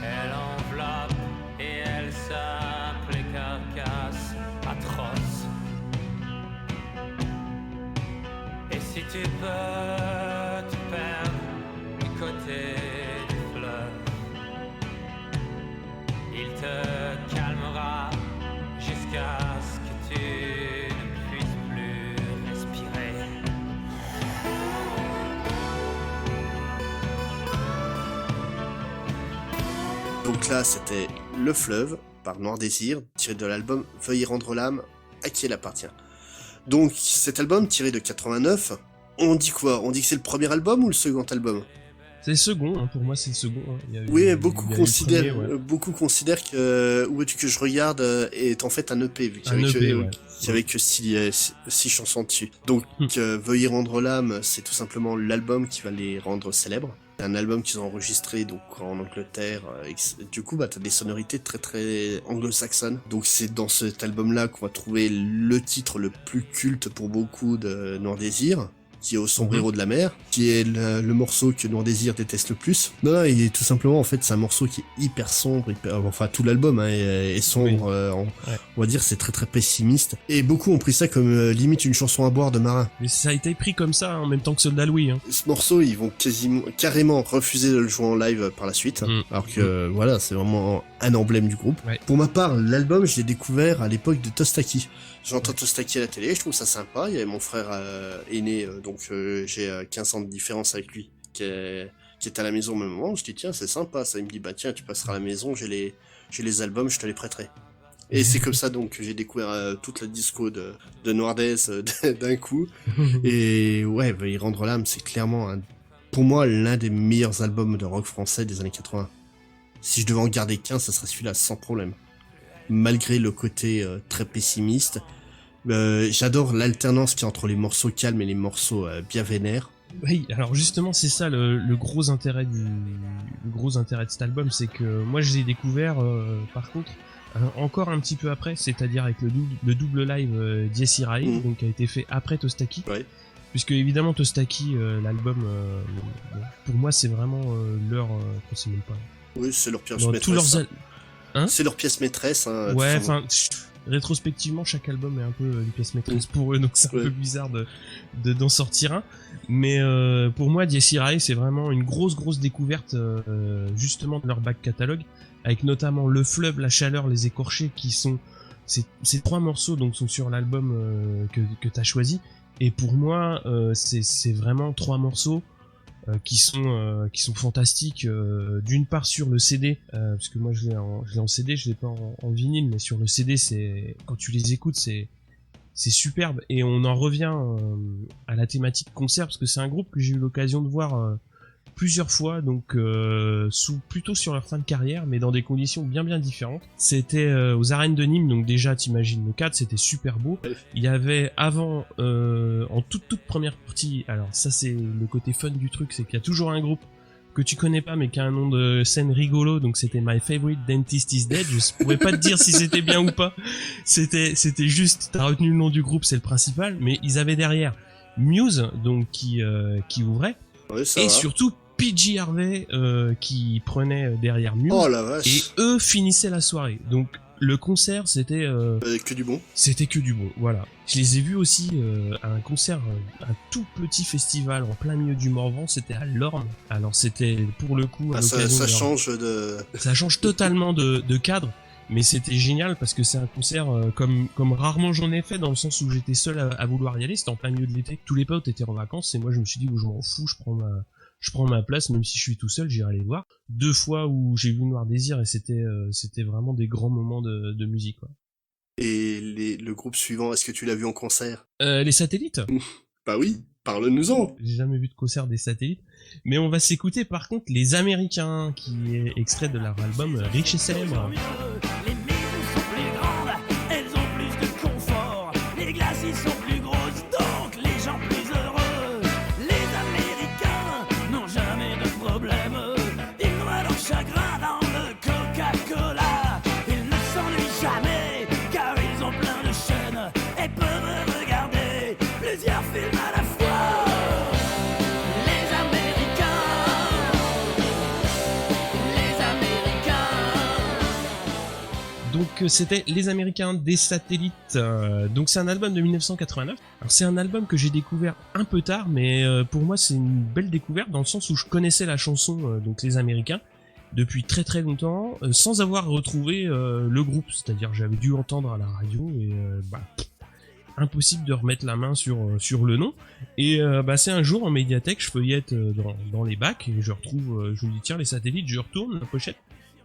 Elle enveloppe et elle sape les carcasses atroces. Et si tu peux te perdre du côté du fleuve, il te calmera jusqu'à ce que tu Donc là, c'était Le Fleuve, par Noir Désir, tiré de l'album Veuillez rendre l'âme à qui elle appartient. Donc, cet album, tiré de 89, on dit quoi? On dit que c'est le premier album ou le second album? C'est le second, hein, pour moi c'est le second. Hein. Oui, beaucoup considèrent que Où es-tu que je regarde est en fait un EP, vu qu'il y avait que 6 chansons dessus. Donc Veuillez rendre l'âme, c'est tout simplement l'album qui va les rendre célèbres. C'est un album qu'ils ont enregistré donc en Angleterre. Du coup, t'as des sonorités très très anglo-saxonnes. Donc c'est dans cet album-là qu'on va trouver le titre le plus culte pour beaucoup de Noir Désir, qui est Au sombrero de la mer, qui est le morceau que Noir Désir déteste le plus. Non, et tout simplement, en fait, c'est un morceau qui est hyper sombre, enfin, tout l'album est sombre, on va dire, c'est très très pessimiste. Et beaucoup ont pris ça comme limite une chanson à boire de marin. Mais ça a été pris comme ça, en même temps que Soldat Louis. Hein. Ce morceau, ils vont carrément refuser de le jouer en live par la suite, alors que, voilà, c'est vraiment un emblème du groupe. Ouais. Pour ma part, l'album, je l'ai découvert à l'époque de Tostaki. J'entends Tostaki à la télé, je trouve ça sympa. Il y avait mon frère aîné, donc j'ai 15 ans de différence avec lui, qui est à la maison au même moment. Je dis tiens, c'est sympa ça. Il me dit bah tiens, tu passeras à la maison, j'ai les albums, je te les prêterai. Et c'est comme ça donc que j'ai découvert toute la disco de Noirdaise d'un coup. Et ouais, Veuillez rendre l'âme, c'est clairement pour moi l'un des meilleurs albums de rock français des années 80. Si je devais en garder qu'un, ça serait celui-là sans problème. Malgré le côté très pessimiste. J'adore l'alternance qu'il y a entre les morceaux calmes et les morceaux bien vénères. Oui, alors justement c'est ça le gros intérêt de cet album, c'est que moi je l'ai découvert par contre encore un petit peu après, c'est-à-dire avec le double live Dies Irae, donc qui a été fait après Tostaki. Ouais. Puisque évidemment Tostaki, l'album, pour moi c'est vraiment leur, je sais même pas. Oui, c'est leur pièce maîtresse. C'est leur pièce maîtresse. Ouais, enfin, rétrospectivement, chaque album est un peu une pièce maîtresse pour eux, donc c'est un peu bizarre d'en sortir un. Mais pour moi, Dies Irae, c'est vraiment une grosse découverte, justement de leur back catalogue, avec notamment Le Fleuve, La Chaleur, Les Écorchés, qui sont ces 3 morceaux donc sont sur l'album que t'as choisi. Et pour moi, c'est vraiment 3 morceaux qui sont fantastiques, d'une part sur le CD, parce que moi je l'ai en CD, je l'ai pas en vinyle, mais sur le CD, c'est quand tu les écoutes, c'est superbe. Et on en revient à la thématique concert, parce que c'est un groupe que j'ai eu l'occasion de voir plusieurs fois, donc plutôt sur leur fin de carrière, mais dans des conditions bien différentes. C'était aux arènes de Nîmes, donc déjà t'imagines le cadre, c'était super beau. Il y avait avant, en toute première partie, alors ça c'est le côté fun du truc, c'est qu'il y a toujours un groupe que tu connais pas mais qui a un nom de scène rigolo, donc c'était My Favorite Dentist is Dead. Je pourrais pas te dire si c'était bien ou pas, c'était juste, t'as retenu le nom du groupe, c'est le principal, mais ils avaient derrière Muse, donc qui ouvrait, et surtout PG Harvey qui prenait derrière Muse, et eux finissaient la soirée. Donc le concert c'était que du bon. C'était que du bon, voilà. Je les ai vus aussi à un concert, un tout petit festival en plein milieu du Morvan, c'était à Lorme. Alors c'était pour le coup ça change totalement de cadre. Mais c'était génial parce que c'est un concert comme rarement j'en ai fait, dans le sens où j'étais seul à vouloir y aller. C'était en plein milieu de l'été, tous les potes étaient en vacances et moi je me suis dit je m'en fous, je prends ma place, même si je suis tout seul, j'irai les voir. 2 fois où j'ai vu Noir Désir et c'était vraiment des grands moments de musique, quoi. Et le groupe suivant, est-ce que tu l'as vu en concert? Les Satellites. Bah oui, parle-nous-en. J'ai jamais vu de concert des Satellites, mais on va s'écouter par contre Les Américains, qui est extrait de leur album Riche et Célèbre. Les maisons sont plus grandes, elles ont plus de confort. Les glacis sont plus grosses, donc les gens plus heureux. Les Américains n'ont jamais de problème. Ils noient leur chagrin dans le Coca-Cola. Ils ne s'ennuient jamais, car ils ont plein de chaînes et peuvent regarder plusieurs films à la fois. Les Américains. Donc c'était Les Américains des Satellites. Donc c'est un album de 1989. Alors c'est un album que j'ai découvert un peu tard, mais pour moi c'est une belle découverte dans le sens où je connaissais la chanson donc Les Américains depuis très longtemps, sans avoir retrouvé le groupe. C'est-à-dire j'avais dû entendre à la radio et impossible de remettre la main sur le nom. Et c'est un jour en médiathèque, je feuillette dans les bacs et je retrouve, je me dis tiens Les Satellites, je retourne la pochette,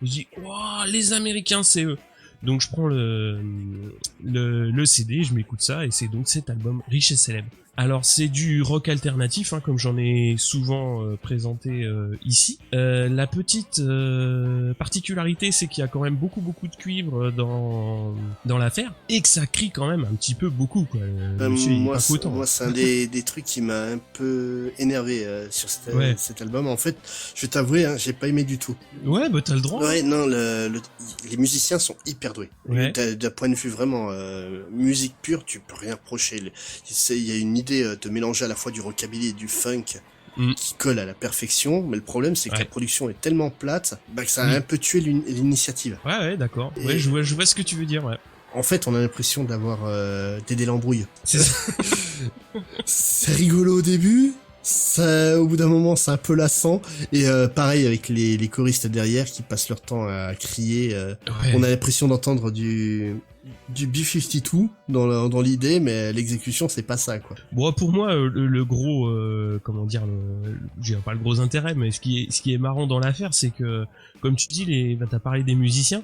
et je dis waouh Les Américains c'est eux. Donc je prends le CD, je m'écoute ça et c'est donc cet album Riche et Célèbre. Alors c'est du rock alternatif, comme j'en ai souvent présenté ici. La petite particularité, c'est qu'il y a quand même beaucoup de cuivre dans l'affaire et que ça crie quand même un petit peu beaucoup, quoi. Moi, c'est un des trucs qui m'a un peu énervé sur cet album. En fait, je vais t'avouer, j'ai pas aimé du tout. Ouais, bah t'as le droit. Ouais, non, les musiciens sont hyper doués. Ouais. D'un point de vue vraiment musique pure, tu peux rien reprocher. Il y a une idée de mélanger à la fois du rockabilly et du funk qui colle à la perfection, mais le problème c'est que la production est tellement plate que ça a un peu tué l'initiative. Ouais, d'accord. Ouais, je vois ce que tu veux dire, ouais. En fait, on a l'impression d'avoir Dédé l'embrouille. C'est ça. C'est rigolo au début, ça, au bout d'un moment, c'est un peu lassant. Et pareil avec les choristes derrière qui passent leur temps à crier. On a l'impression d'entendre du B-52 dans l'idée, mais l'exécution c'est pas ça, quoi. Bon, pour moi, le gros, j'ai pas le gros intérêt, mais ce qui est marrant dans l'affaire, c'est que, comme tu dis, t'as parlé des musiciens.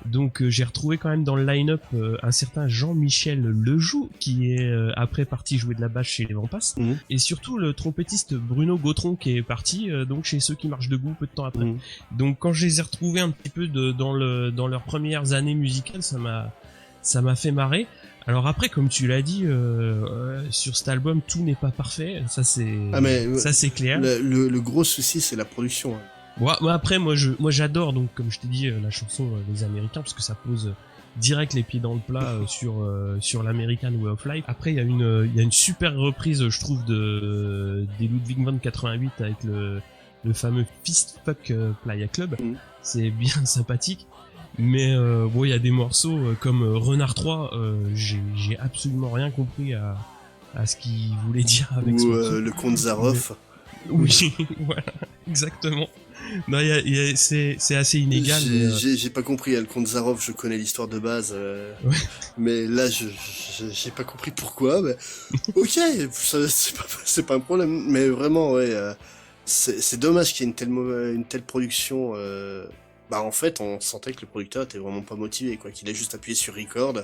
Donc j'ai retrouvé quand même dans le line-up un certain Jean-Michel Lejoux qui est après parti jouer de la basse chez les Vampas, et surtout le trompettiste Bruno Gautron qui est parti donc chez Ceux qui marchent debout peu de temps après. Donc quand je les ai retrouvés un petit peu dans leurs premières années musicales, ça m'a fait marrer. Alors après, comme tu l'as dit, sur cet album, tout n'est pas parfait. Ça c'est clair. Le gros souci, c'est la production. Moi après, moi j'adore, donc comme je t'ai dit, la chanson des Américains, parce que ça pose direct les pieds dans le plat sur l'American Way of Life. Après, il y a une super reprise, je trouve, des Ludwig van 88 avec le fameux Fist Fuck Playa Club. C'est bien sympathique. Mais il y a des morceaux comme Renard 3, j'ai absolument rien compris à ce qu'il voulait dire avec ce morceau. Le Comte Zaroff. Oui, voilà, exactement. Non, c'est assez inégal. J'ai pas compris, le Comte Zaroff, je connais l'histoire de base, mais là, j'ai pas compris pourquoi. Mais ok, c'est pas un problème, mais vraiment, c'est dommage qu'il y ait une telle production. En fait, on sentait que le producteur était vraiment pas motivé, quoi, qu'il a juste appuyé sur record,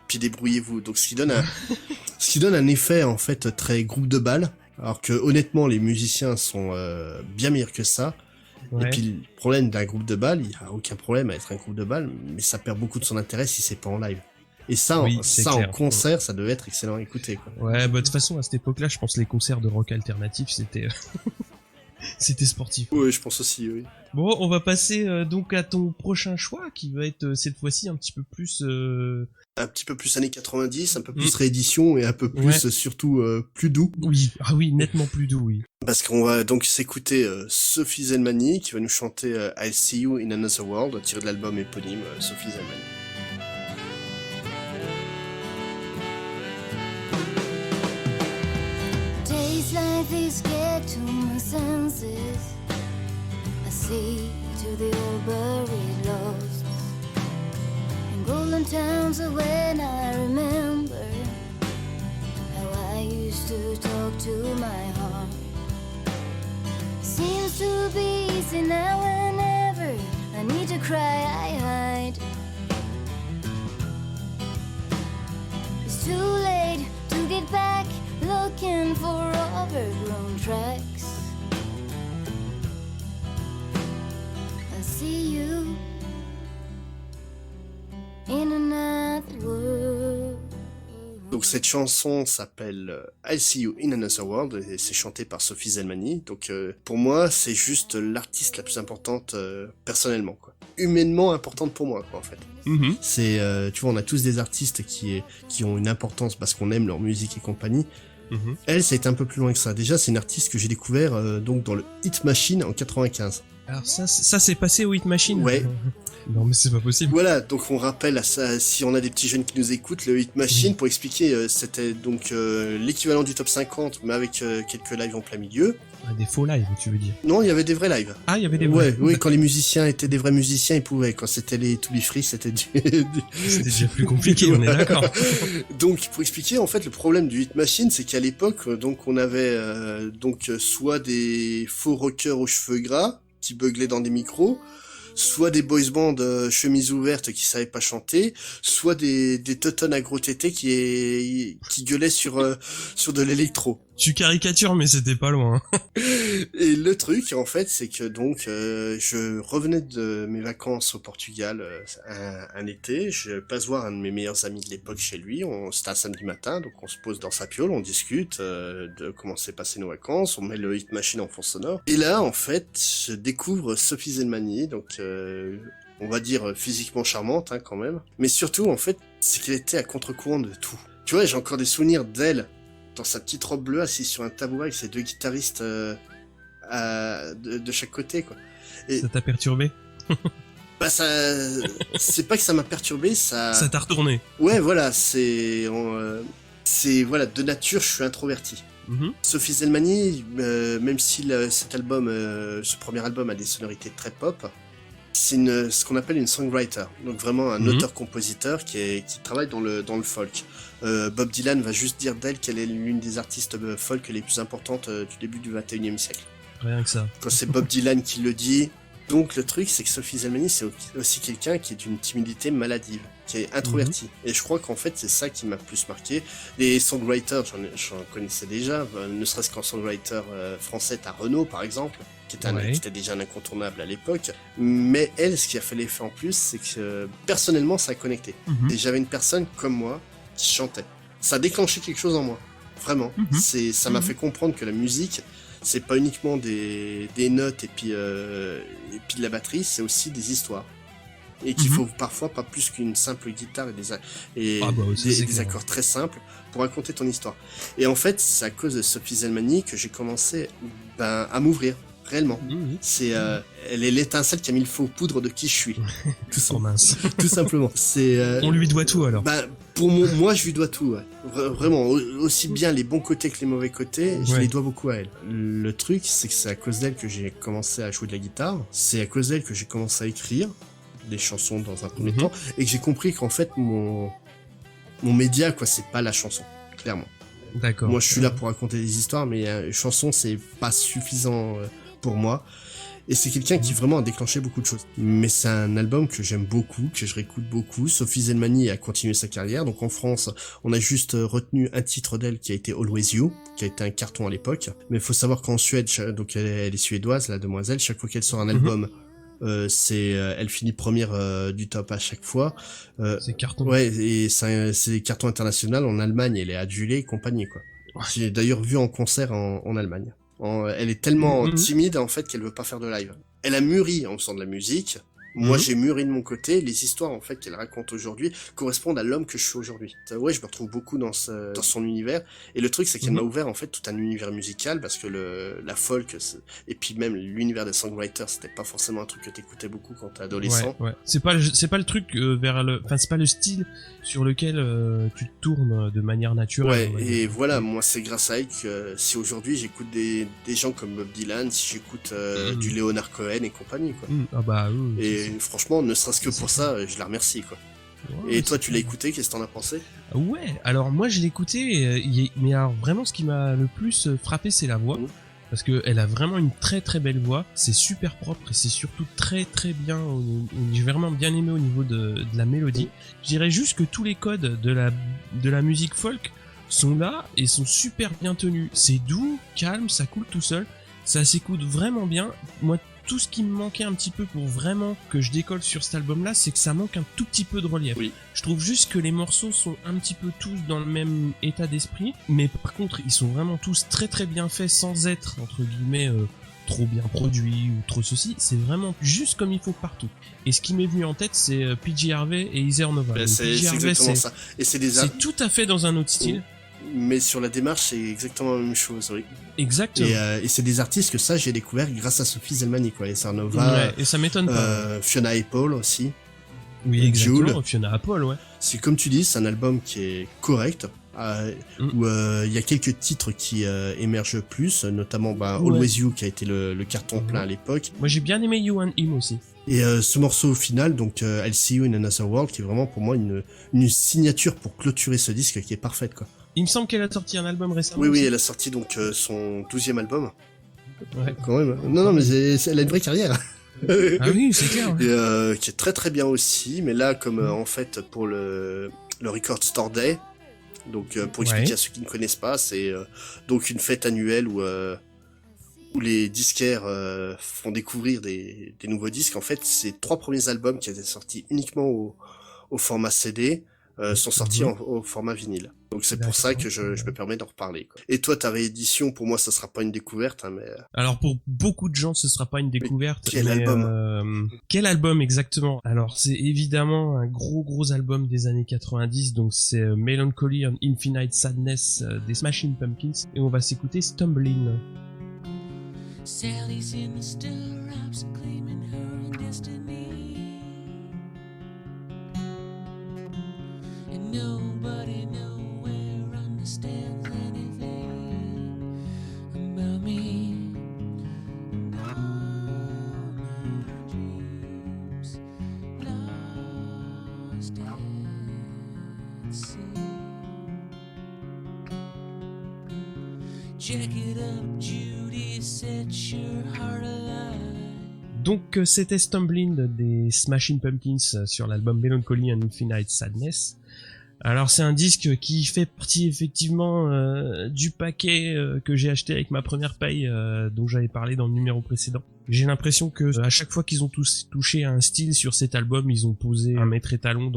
puis débrouillez-vous. Donc ce qui donne un effet en fait très groupe de bal, alors que honnêtement les musiciens sont bien meilleurs que ça. Et puis le problème d'un groupe de bal, il y a aucun problème à être un groupe de bal, mais ça perd beaucoup de son intérêt si c'est pas en live. Et ça, en concert, ça devait être excellent à écouter, quoi. Ouais, de toute façon à cette époque-là, je pense que les concerts de rock alternatif, c'était sportif. Oui, je pense aussi, oui. Bon, on va passer donc à ton prochain choix, qui va être cette fois-ci un petit peu plus... Un petit peu plus années 90, un peu plus réédition et un peu plus, surtout, plus doux. Oui, nettement plus doux, oui. Parce qu'on va donc s'écouter Sophie Zelmani, qui va nous chanter I'll See You in Another World, tiré de l'album éponyme Sophie Zelmani. Days like these get to my senses. I see to the old buried lost in golden towns of when I remember how I used to talk to my heart. Seems to be easy now whenever I need to cry I hide. It's too late to get back, looking for overgrown tracks. I see you in another world. Donc cette chanson s'appelle I'll See You in Another World et c'est chanté par Sophie Zelmani. Donc pour moi, c'est juste l'artiste la plus importante personnellement, quoi. Humainement importante pour moi, quoi, en fait. C'est tu vois, on a tous des artistes qui ont une importance parce qu'on aime leur musique et compagnie. Elle, ça a été un peu plus loin que ça. Déjà, c'est une artiste que j'ai découvert donc dans le Hit Machine en 95. Alors ça c'est passé au Hit Machine. Ouais. Non mais c'est pas possible. Voilà, donc on rappelle à ça, si on a des petits jeunes qui nous écoutent, le Hit Machine, pour expliquer, c'était donc l'équivalent du Top 50, mais avec quelques lives en plein milieu. Des faux lives, tu veux dire? Non, il y avait des vrais lives. Ah, il y avait des vrais. Oui, quand les musiciens étaient des vrais musiciens, ils pouvaient. Quand c'était les To Be Free, c'était C'était déjà plus compliqué, on est d'accord. Donc, pour expliquer, en fait, le problème du Hit Machine, c'est qu'à l'époque, donc, on avait soit des faux rockers aux cheveux gras qui beuglaient dans des micros, soit des boys bands chemises ouvertes qui savaient pas chanter, soit des teutones à gros tétés qui gueulaient sur de l'électro. Tu caricatures, mais c'était pas loin. Et le truc, en fait, c'est que donc je revenais de mes vacances au Portugal un été. Je passe voir un de mes meilleurs amis de l'époque chez lui. C'était un samedi matin, donc on se pose dans sa piole, on discute de comment s'est passé nos vacances. On met le Hit Machine en fond sonore. Et là, en fait, je découvre Sophie Zelmani, donc on va dire physiquement charmante quand même. Mais surtout, en fait, c'est qu'elle était à contre-courant de tout. Tu vois, j'ai encore des souvenirs d'elle dans sa petite robe bleue, assise sur un tabouret avec ses deux guitaristes de chaque côté, quoi. Et ça t'a perturbé? bah c'est pas que ça m'a perturbé, ça t'a retourné. Ouais, voilà, c'est voilà, de nature, je suis introverti. Sophie Zelmani, même si cet album, ce premier album a des sonorités très pop, c'est ce qu'on appelle une songwriter, donc vraiment un auteur-compositeur qui travaille dans le folk. Bob Dylan va juste dire d'elle qu'elle est l'une des artistes folk les plus importantes du début du 21e siècle. Rien que ça. Quand c'est Bob Dylan qui le dit. Donc le truc, c'est que Sophie Zelmani, c'est aussi quelqu'un qui est d'une timidité maladive, qui est introverti. Et je crois qu'en fait, c'est ça qui m'a plus marqué. Les songwriters, j'en connaissais déjà, ne serait-ce qu'en songwriter français, t'as Renaud par exemple, qui était déjà un incontournable à l'époque. Mais elle, ce qui a fait l'effet en plus, c'est que personnellement, ça a connecté. Et j'avais une personne comme moi qui chantait. Ça a déclenché quelque chose en moi. Vraiment. Ça m'a fait comprendre que la musique, c'est pas uniquement des notes et puis de la batterie, c'est aussi des histoires. Et qu'il faut parfois pas plus qu'une simple guitare et des accords très simples pour raconter ton histoire. Et en fait, c'est à cause de Sophie Zelmani que j'ai commencé à m'ouvrir. Réellement. Elle est l'étincelle qui a mis le feu aux poudres de qui je suis. Tout simplement. On lui doit tout alors. Pour moi, je lui dois tout. Ouais. Vraiment, aussi bien les bons côtés que les mauvais côtés, je les dois beaucoup à elle. Le truc, c'est que c'est à cause d'elle que j'ai commencé à jouer de la guitare. C'est à cause d'elle que j'ai commencé à écrire des chansons dans un premier temps, et que j'ai compris qu'en fait mon média, quoi, c'est pas la chanson, clairement. D'accord. Moi, je suis là pour raconter des histoires, mais chanson, c'est pas suffisant pour moi. Et c'est quelqu'un qui vraiment a déclenché beaucoup de choses. Mais c'est un album que j'aime beaucoup, que je réécoute beaucoup. Sophie Zelmani a continué sa carrière. Donc en France, on a juste retenu un titre d'elle qui a été Always You, qui a été un carton à l'époque. Mais il faut savoir qu'en Suède, donc elle est suédoise, la demoiselle, chaque fois qu'elle sort un album, elle finit première du top à chaque fois. C'est carton. Ouais, et c'est des cartons internationaux. En Allemagne, elle est adulée et compagnie, quoi. J'ai d'ailleurs vu en concert en Allemagne. Elle est tellement timide, en fait, qu'elle veut pas faire de live. Elle a mûri en faisant de la musique. Moi, j'ai mûri de mon côté. Les histoires, en fait, qu'elle raconte aujourd'hui correspondent à l'homme que je suis aujourd'hui. Ouais, je me retrouve beaucoup dans son univers. Et le truc, c'est qu'elle m'a ouvert, en fait, tout un univers musical, parce que la folk, et puis même l'univers des songwriters, c'était pas forcément un truc que t'écoutais beaucoup quand t'es adolescent. Ouais. C'est pas le truc c'est pas le style sur lequel tu te tournes de manière naturelle. Ouais, et voilà, moi, c'est grâce à elle que si aujourd'hui j'écoute des gens comme Bob Dylan, si j'écoute du Leonard Cohen et compagnie, quoi. Et franchement, ne serait-ce que pour ça, je la remercie, quoi. Ouais, et toi, tu l'as écouté, qu'est-ce que t'en as pensé? Ouais, alors moi je l'ai écouté, mais alors vraiment ce qui m'a le plus frappé, c'est la voix. Parce que elle a vraiment une très très belle voix, c'est super propre et c'est surtout très très bien, j'ai vraiment bien aimé au niveau de la mélodie. Je dirais juste que tous les codes de la musique folk sont là et sont super bien tenus. C'est doux, calme, ça coule tout seul, ça s'écoute vraiment bien. Moi, tout ce qui me manquait un petit peu pour vraiment que je décolle sur cet album-là, c'est que ça manque un tout petit peu de relief. Oui. Je trouve juste que les morceaux sont un petit peu tous dans le même état d'esprit, mais par contre, ils sont vraiment tous très très bien faits sans être, entre guillemets, trop bien produits ou trop ceci. C'est vraiment juste comme il faut partout. Et ce qui m'est venu en tête, c'est PJ Harvey et Heather Nova. C'est exactement ça. Et c'est tout à fait dans un autre style. Mais sur la démarche, c'est exactement la même chose, oui. Exactement. Et c'est des artistes que ça, j'ai découvert grâce à Sophie Zelmani, quoi. Heather Nova. Et ça m'étonne pas. Fiona Apple aussi. Oui, exactement. Fiona Apple, ouais. C'est comme tu dis, c'est un album qui est correct. Où il y a quelques titres qui émergent plus, notamment Always You qui a été le carton plein à l'époque. Moi j'ai bien aimé You and Him aussi. Et ce morceau au final, donc I'll See You in Another World, qui est vraiment pour moi une signature pour clôturer ce disque qui est parfaite, quoi. Il me semble qu'elle a sorti un album récemment. Oui, elle a sorti donc son 12e album. Ouais. Quand même. Non, mais elle a une vraie carrière. Ah oui, c'est clair. Et, qui est très très bien aussi, mais là, comme en fait pour le Record Store Day, donc pour expliquer à ceux qui ne connaissent pas, c'est donc une fête annuelle où les disquaires font découvrir des nouveaux disques. En fait, ces 3 premiers albums qui étaient sortis uniquement au format CD sont sortis au format vinyle. Donc c'est pour ça que je me permets d'en reparler, quoi. Et toi, ta réédition, pour moi, ça sera pas une découverte, hein, mais... Alors pour beaucoup de gens, ce sera pas une découverte. Mais quel album Quel album exactement? Alors c'est évidemment un gros album des années 90, donc c'est Melancholy and Infinite Sadness des Smashing Pumpkins, et on va s'écouter Stumbling. Sally's in the stirrups, claiming her own destiny, and nobody nowhere understands anything about me. And all my dreams lost at sea. Jack it up, Judy, set your heart alight. Donc c'était Stumbling des Smashing Pumpkins sur l'album Melancholy and Infinite Sadness. Alors c'est un disque qui fait partie effectivement du paquet que j'ai acheté avec ma première paye dont j'avais parlé dans le numéro précédent. J'ai l'impression que à chaque fois qu'ils ont tous touché à un style sur cet album, ils ont posé un maître étalon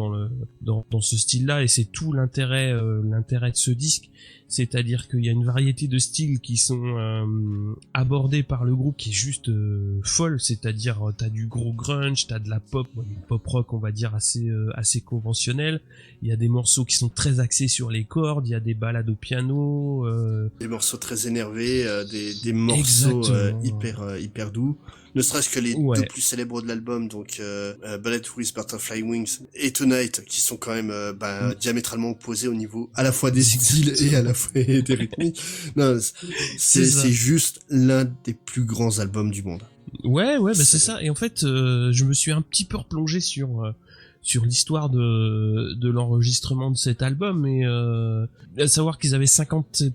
dans ce style-là, et c'est tout l'intérêt de ce disque. C'est-à-dire qu'il y a une variété de styles qui sont abordés par le groupe qui est juste folle. C'est-à-dire t'as du gros grunge, t'as de la pop rock, on va dire assez conventionnelle. Il y a des morceaux qui sont très axés sur les cordes, il y a des ballades au piano, des morceaux très énervés, des morceaux hyper doux. Ne serait-ce que les 2 plus célèbres de l'album, donc Ballet with Butterfly Wings et Tonight, qui sont quand même diamétralement opposés au niveau à la fois des styles et à la fois des rythmiques. Non, c'est juste l'un des plus grands albums du monde. Ouais, bah c'est ça. Et en fait, je me suis un petit peu replongé sur l'histoire de l'enregistrement de cet album, et à savoir qu'ils avaient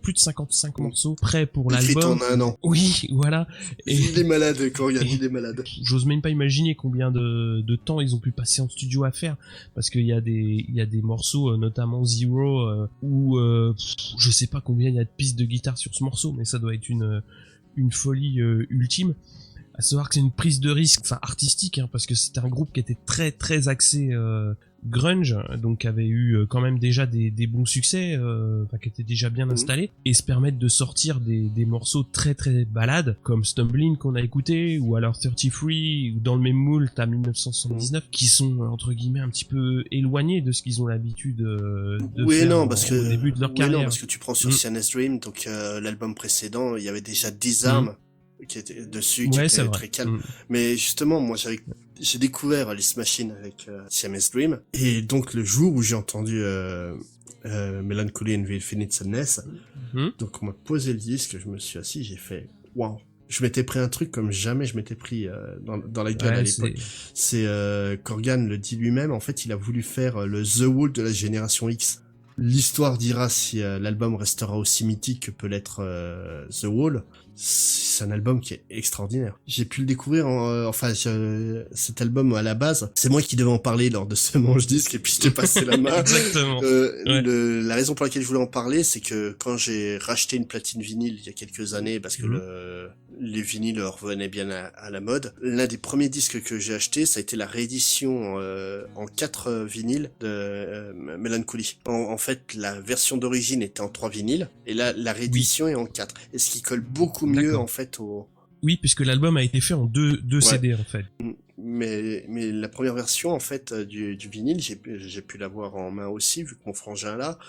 plus de 55 morceaux prêts pour l'album. En un an. Oui, voilà. Et il est malade, Corgan, il est malade. J'ose même pas imaginer combien de temps ils ont pu passer en studio à faire, parce qu'il y a des morceaux, notamment Zero, où je sais pas combien il y a de pistes de guitare sur ce morceau, mais ça doit être une folie ultime. À savoir que c'est une prise de risque, enfin artistique, hein, parce que c'était un groupe qui était très très axé grunge, donc avait eu quand même déjà des bons succès, qui était déjà bien installé, et se permettre de sortir des morceaux très très ballades comme Stumbling qu'on a écouté, ou alors 33, ou dans le même moule t'as 1979, qui sont entre guillemets un petit peu éloignés de ce qu'ils ont l'habitude de faire au début de leur carrière. Non, parce que tu prends sur Siamese Dream, donc l'album précédent, il y avait déjà Disarm qui était dessus, qui était très calme. Mais justement, moi j'ai découvert Alice Machine avec Siamese Dream, et donc le jour où j'ai entendu Melancholy and Infinite Sadness, donc on m'a posé le disque, je me suis assis, j'ai fait waouh. Je m'étais pris un truc comme jamais je m'étais pris dans la gueule à l'époque. C'est Corgan le dit lui-même, en fait il a voulu faire le The Wall de la génération X. L'histoire dira si l'album restera aussi mythique que peut l'être The Wall. C'est un album qui est extraordinaire. J'ai pu le découvrir cet album à la base, c'est moi qui devais en parler lors de ce manche disque, et puis je t'ai passé la main. Exactement. La raison pour laquelle je voulais en parler, c'est que quand j'ai racheté une platine vinyle il y a quelques années, parce que les vinyles revenaient bien à la mode, l'un des premiers disques que j'ai acheté, ça a été la réédition en 4 vinyles de Melancholy. En fait, la version d'origine était en 3 vinyles, et là, la réédition est en 4. Et ce qui colle beaucoup mieux, en fait, au... Oui, puisque l'album a été fait en deux CD, en fait. Mais la première version, en fait, du vinyle, j'ai pu l'avoir en main aussi, vu que mon frangin l'a.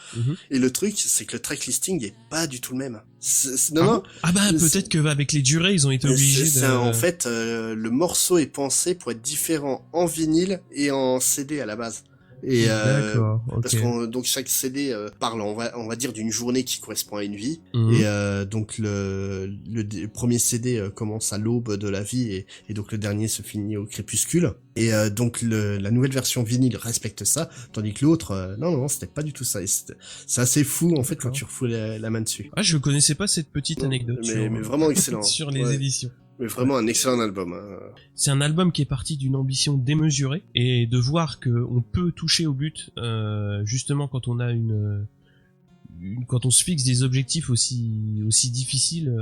Et le truc, c'est que le track listing est pas du tout le même. Peut-être que avec les durées, ils ont été obligés En fait, le morceau est pensé pour être différent en vinyle et en CD à la base. Et d'accord, parce qu'on donc chaque CD parle, on va dire, d'une journée qui correspond à une vie. Et donc le premier CD commence à l'aube de la vie, et donc le dernier se finit au crépuscule. Et donc la nouvelle version vinyle respecte ça, tandis que l'autre non, c'était pas du tout ça. Et c'est assez fou en fait quand tu refous la main dessus. Ah, je connaissais pas cette petite anecdote. Mais vraiment excellent. Sur les éditions. Mais vraiment un excellent album. Hein. C'est un album qui est parti d'une ambition démesurée, et de voir que on peut toucher au but, justement quand on a quand on se fixe des objectifs aussi difficiles,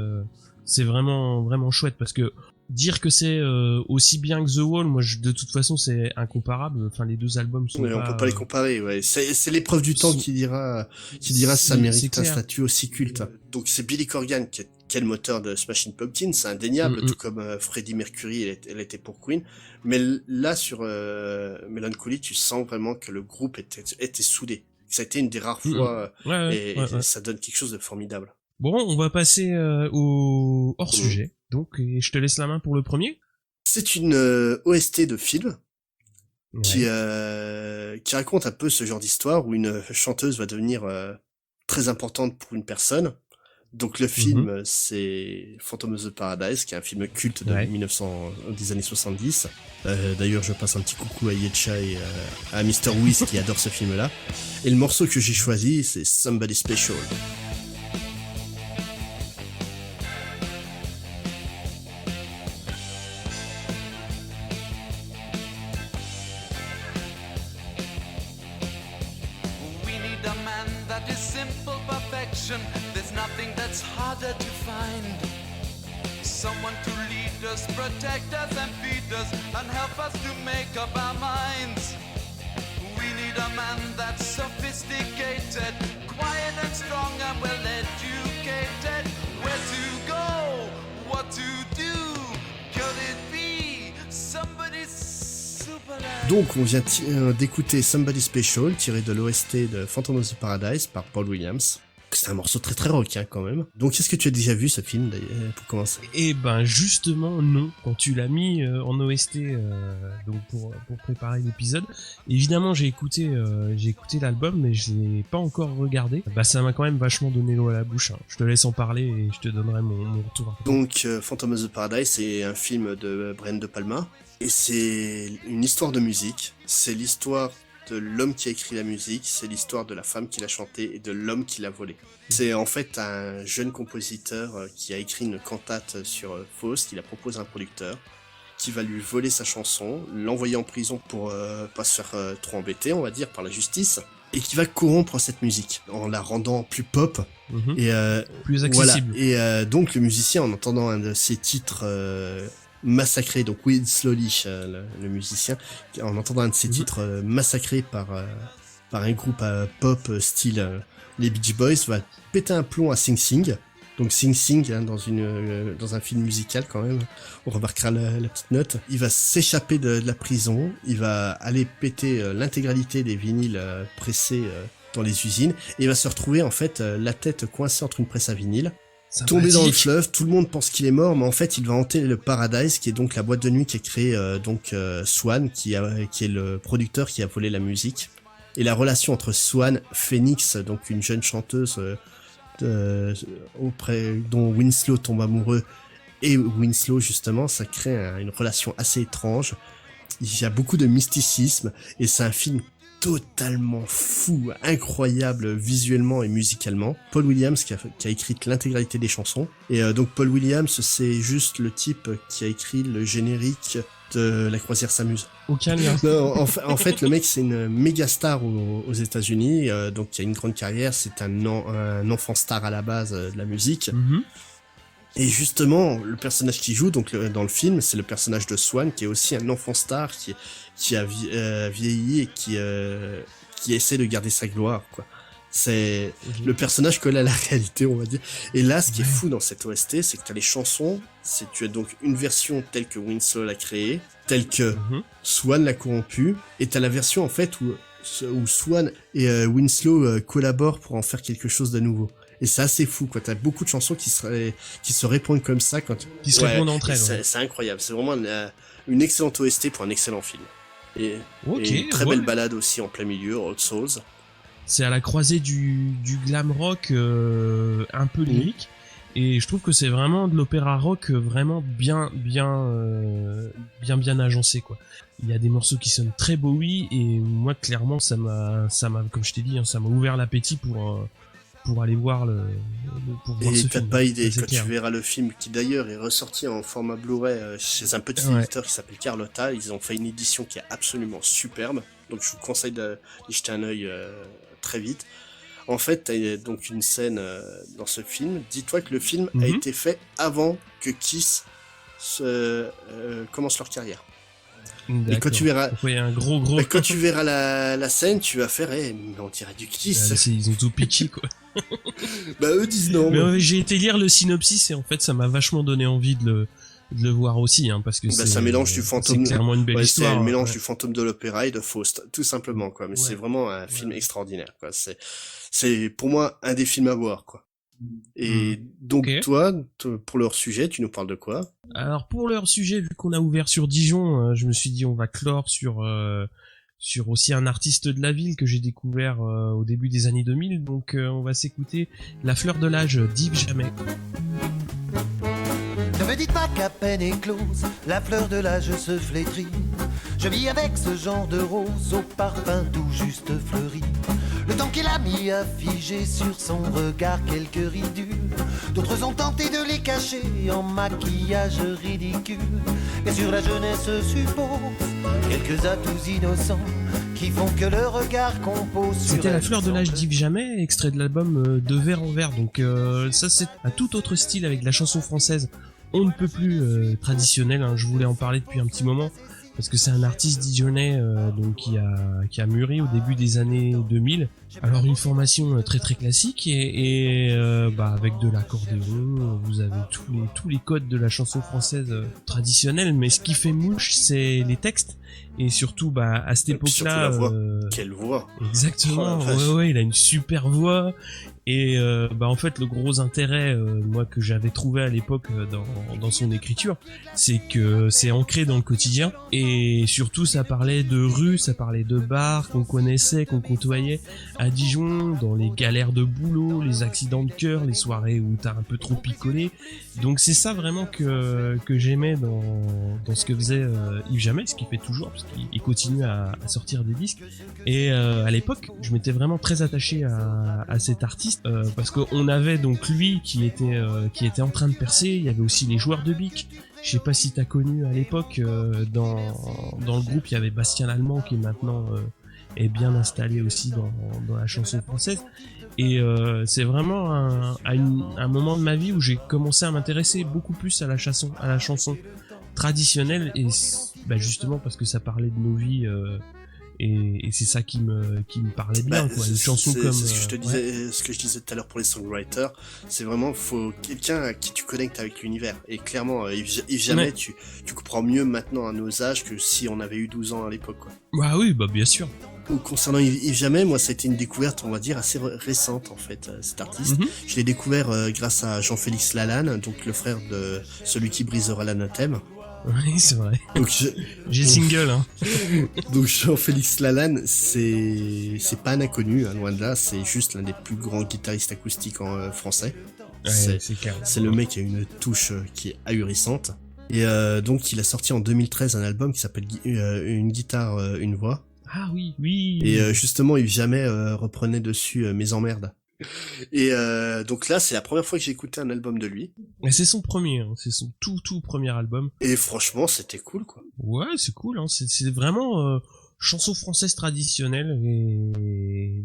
c'est vraiment chouette, parce que dire que c'est aussi bien que The Wall, moi de toute façon c'est incomparable. Enfin, les deux albums sont on peut pas les comparer. Ouais, c'est l'épreuve du temps qui dira si ça mérite un statut aussi culte. Donc c'est Billy Corgan qui est le moteur de Smashing Pumpkins, c'est indéniable, tout comme Freddie Mercury, elle était pour Queen. Mais là sur Melancholy, tu sens vraiment que le groupe était soudé. Ça a été une des rares fois, et ça donne quelque chose de formidable. Bon, on va passer au hors-sujet. Donc, je te laisse la main pour le premier. C'est une OST de film qui raconte un peu ce genre d'histoire où une chanteuse va devenir très importante pour une personne. Donc le film, c'est Phantom of the Paradise, qui est un film culte des années 70. D'ailleurs, je passe un petit coucou à Yetcha et à Mr. Whiz qui adore ce film-là. Et le morceau que j'ai choisi, c'est Somebody Special. There's nothing that's harder to find. Someone to lead us, protect us and feed us and help us to make up our minds. We need a man that's sophisticated, quiet and strong and well educated. Where to go, what to do, could it be somebody super. Donc on vient d'écouter Somebody Special, tiré de l'OST de Phantom of the Paradise par Paul Williams. C'est un morceau très très rock quand même. Donc est-ce que tu as déjà vu ce film d'ailleurs, pour commencer? Eh ben justement non. Quand tu l'as mis en OST, donc pour préparer l'épisode, évidemment j'ai écouté l'album, mais je l'ai pas encore regardé. Bah ça m'a quand même vachement donné l'eau à la bouche. Hein. Je te laisse en parler et je te donnerai mon retour. Donc Phantom of the Paradise, c'est un film de Brian De Palma et c'est une histoire de musique. C'est l'histoire de l'homme qui a écrit la musique, c'est l'histoire de la femme qui l'a chantée et de l'homme qui l'a volée. C'est en fait un jeune compositeur qui a écrit une cantate sur Faust, qu'il a proposé à un producteur, qui va lui voler sa chanson, l'envoyer en prison pour pas se faire trop embêter, on va dire, par la justice, et qui va corrompre cette musique en la rendant plus pop et plus accessible. Voilà. Et donc le musicien, en entendant un de ses titres massacré, donc Wind Slowly, le musicien, en entendant un de ses titres massacré par un groupe pop style les Beach Boys, va péter un plomb à Sing Sing. Donc Sing Sing, hein, dans un film musical quand même, on remarquera la petite note. Il va s'échapper de la prison, il va aller péter l'intégralité des vinyles pressés dans les usines, et il va se retrouver en fait la tête coincée entre une presse à vinyle. Tombé dans le fleuve, tout le monde pense qu'il est mort, mais en fait il va hanter le Paradise, qui est donc la boîte de nuit qui a créé Swan, qui est le producteur qui a volé la musique. Et la relation entre Swan, Phoenix, donc une jeune chanteuse dont Winslow tombe amoureux, et Winslow justement, ça crée une relation assez étrange. Il y a beaucoup de mysticisme, et c'est un film totalement fou, incroyable visuellement et musicalement. Paul Williams qui a écrit l'intégralité des chansons. Et donc Paul Williams, c'est juste le type qui a écrit le générique de La Croisière s'amuse. Aucun lien. Non, en fait, le mec c'est une méga star aux États-Unis, donc qui a une grande carrière. C'est un enfant star à la base de la musique. Et justement, le personnage qui joue donc dans le film, c'est le personnage de Swan, qui est aussi un enfant star qui a vieilli et qui essaie de garder sa gloire, quoi. C'est le personnage colle à la réalité, on va dire. Et là, ce qui est fou dans cette OST, c'est que t'as les chansons, tu as donc une version telle que Winslow l'a créée, telle que Swan l'a corrompue, et t'as la version en fait où Swan et Winslow collaborent pour en faire quelque chose de nouveau. Et c'est assez fou, quoi. T'as beaucoup de chansons qui se répondent comme ça qui se répondent entre elles. C'est incroyable. C'est vraiment une excellente OST pour un excellent film. Et une très belle balade aussi en plein milieu, Old Souls. C'est à la croisée du glam rock un peu lyrique, et je trouve que c'est vraiment de l'opéra rock vraiment bien agencé, quoi. Il y a des morceaux qui sonnent très Bowie, et moi clairement ça m'a comme je t'ai dit, hein, ça m'a ouvert l'appétit pour aller voir pour voir Et ce t'as film. pas idée, C'est quand clair. tu verras le film qui d'ailleurs est ressorti en format Blu-ray chez un petit éditeur qui s'appelle Carlotta, ils ont fait une édition qui est absolument superbe, donc je vous conseille d'y jeter un œil très vite. En fait, t'as donc une scène dans ce film, dis-toi que le film a été fait avant que Kiss commence leur carrière. Et quand tu verras, il y a un gros. quand tu verras la scène, tu vas faire, mais on dirait du Kiss. Ils ont tout piqué, quoi. Bah eux disent non. Mais j'ai été lire le synopsis et en fait ça m'a vachement donné envie de le voir aussi, hein, parce que c'est un mélange du fantôme. C'est clairement une belle histoire. C'est un mélange du fantôme de l'opéra et de Faust, tout simplement, quoi. Mais c'est vraiment un film extraordinaire, quoi. C'est pour moi un des films à voir, quoi. Et donc toi, pour leur sujet, tu nous parles de quoi? Alors pour leur sujet, vu qu'on a ouvert sur Dijon, je me suis dit on va clore sur aussi un artiste de la ville que j'ai découvert au début des années 2000. Donc on va s'écouter La Fleur de l'âge d'Yves Jamais. Ne me dites pas qu'à peine éclose, la fleur de l'âge se flétrit. Je vis avec ce genre de rose au parfum tout juste fleuri. Le temps qu'il a mis à figer sur son regard quelques ridules. D'autres ont tenté de les cacher en maquillage ridicule. Bien sûr la jeunesse suppose quelques atouts innocents qui font que le regard compose. C'était La Fleur de l'âge d'Yves Jamais, extrait de l'album De Vers en Vers. Donc ça c'est un tout autre style avec la chanson française. On ne peut plus traditionnel, hein. Je voulais en parler depuis un petit moment parce que c'est un artiste dijonnais donc qui a mûri au début des années 2000. Alors une formation très très classique et avec de l'accordéon, vous avez tous les codes de la chanson française traditionnelle, mais ce qui fait mouche c'est les textes et surtout à cette époque-là la voix. Quelle voix. Exactement. Oh, il a une super voix. Et en fait le gros intérêt moi que j'avais trouvé à l'époque dans son écriture, c'est que c'est ancré dans le quotidien et surtout ça parlait de rue, ça parlait de bars qu'on connaissait, qu'on côtoyait à Dijon, dans les galères de boulot, les accidents de cœur, les soirées où t'as un peu trop picolé. Donc c'est ça vraiment que j'aimais dans ce que faisait Yves Jamais, ce qu'il fait toujours parce qu'il continue à sortir des disques. Et à l'époque, je m'étais vraiment très attaché à cet artiste parce qu'on avait donc lui qui était en train de percer. Il y avait aussi les joueurs de bic. Je sais pas si t'as connu à l'époque dans le groupe, il y avait Bastien Lallemand qui maintenant est bien installé aussi dans la chanson française. Et c'est vraiment un moment de ma vie où j'ai commencé à m'intéresser beaucoup plus à la chanson traditionnelle et justement parce que ça parlait de nos vies. Et c'est ça qui me parlait bien, quoi. Une chanson comme ce que je te disais, ce que je disais tout à l'heure pour les songwriters, c'est vraiment faut quelqu'un à qui tu connectes avec l'univers. Et clairement, Yves Jamais, tu comprends mieux maintenant à nos âges que si on avait eu 12 ans à l'époque, quoi. Bah oui, bien sûr. Concernant Yves Jamais, moi ça a été une découverte, on va dire, assez récente en fait, cet artiste. Je l'ai découvert grâce à Jean-Félix Lalanne, donc le frère de celui qui brisera l'anathème. Oui, c'est vrai. Donc j'ai single, hein. Donc Jean-Félix Lalanne, c'est pas un inconnu, hein, loin de là, c'est juste l'un des plus grands guitaristes acoustiques en français. Ouais, c'est clair. C'est le mec qui a une touche qui est ahurissante. Et donc il a sorti en 2013 un album qui s'appelle Une guitare, une voix. Ah oui. Et justement, Yves Jamais reprenait dessus Mes emmerdes. Et donc là, c'est la première fois que j'ai écouté un album de lui. Et c'est son premier, hein, c'est son tout premier album. Et franchement, c'était cool, quoi. Ouais, c'est cool, hein, c'est vraiment chanson française traditionnelle et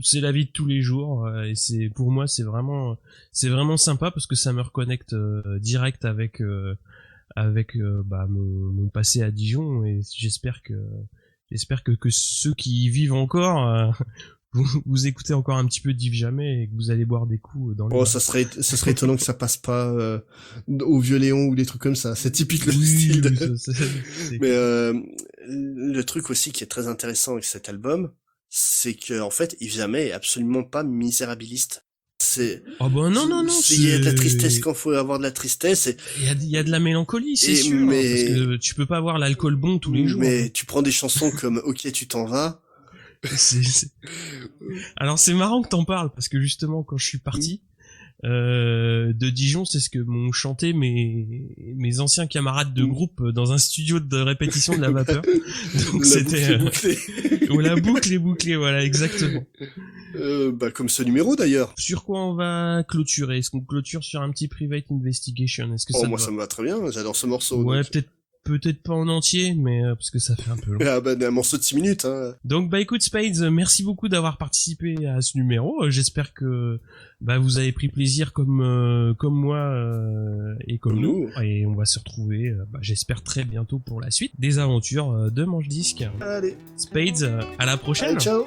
c'est la vie de tous les jours. Et c'est pour moi, c'est vraiment sympa parce que ça me reconnecte direct avec mon passé à Dijon et j'espère que ceux qui y vivent encore vous écoutez encore un petit peu d'Yves Jamais et que vous allez boire des coups dans les ça serait étonnant que ça passe pas au Vieux Léon ou des trucs comme ça. C'est typique le style de... Mais le truc aussi qui est très intéressant avec cet album, c'est que en fait Yves Jamais est absolument pas misérabiliste. C'est non. Il y a de la tristesse quand faut avoir de la tristesse. Il y a de la mélancolie, c'est sûr. Mais... parce que tu peux pas avoir l'alcool bon tous les jours. Mais tu prends des chansons comme Ok, tu t'en vas. Alors c'est marrant que t'en parles parce que justement quand je suis parti, de Dijon, c'est ce que m'ont chanté mes anciens camarades de groupe dans un studio de répétition de la vapeur. Donc c'était la boucle est bouclée, voilà, exactement. Comme ce numéro d'ailleurs. Sur quoi on va clôturer? Est-ce qu'on clôture sur un petit Private Investigation? Est-ce que ça moi ça me va très bien, j'adore ce morceau. Ouais, donc. peut-être pas en entier, mais parce que ça fait un peu long. Un morceau de 6 minutes. Hein. Donc écoute Spades, merci beaucoup d'avoir participé à ce numéro. J'espère que vous avez pris plaisir comme moi et comme nous. Et on va se retrouver, j'espère très bientôt pour la suite des aventures de Manche Disque. Allez. Spades, à la prochaine. Allez, ciao.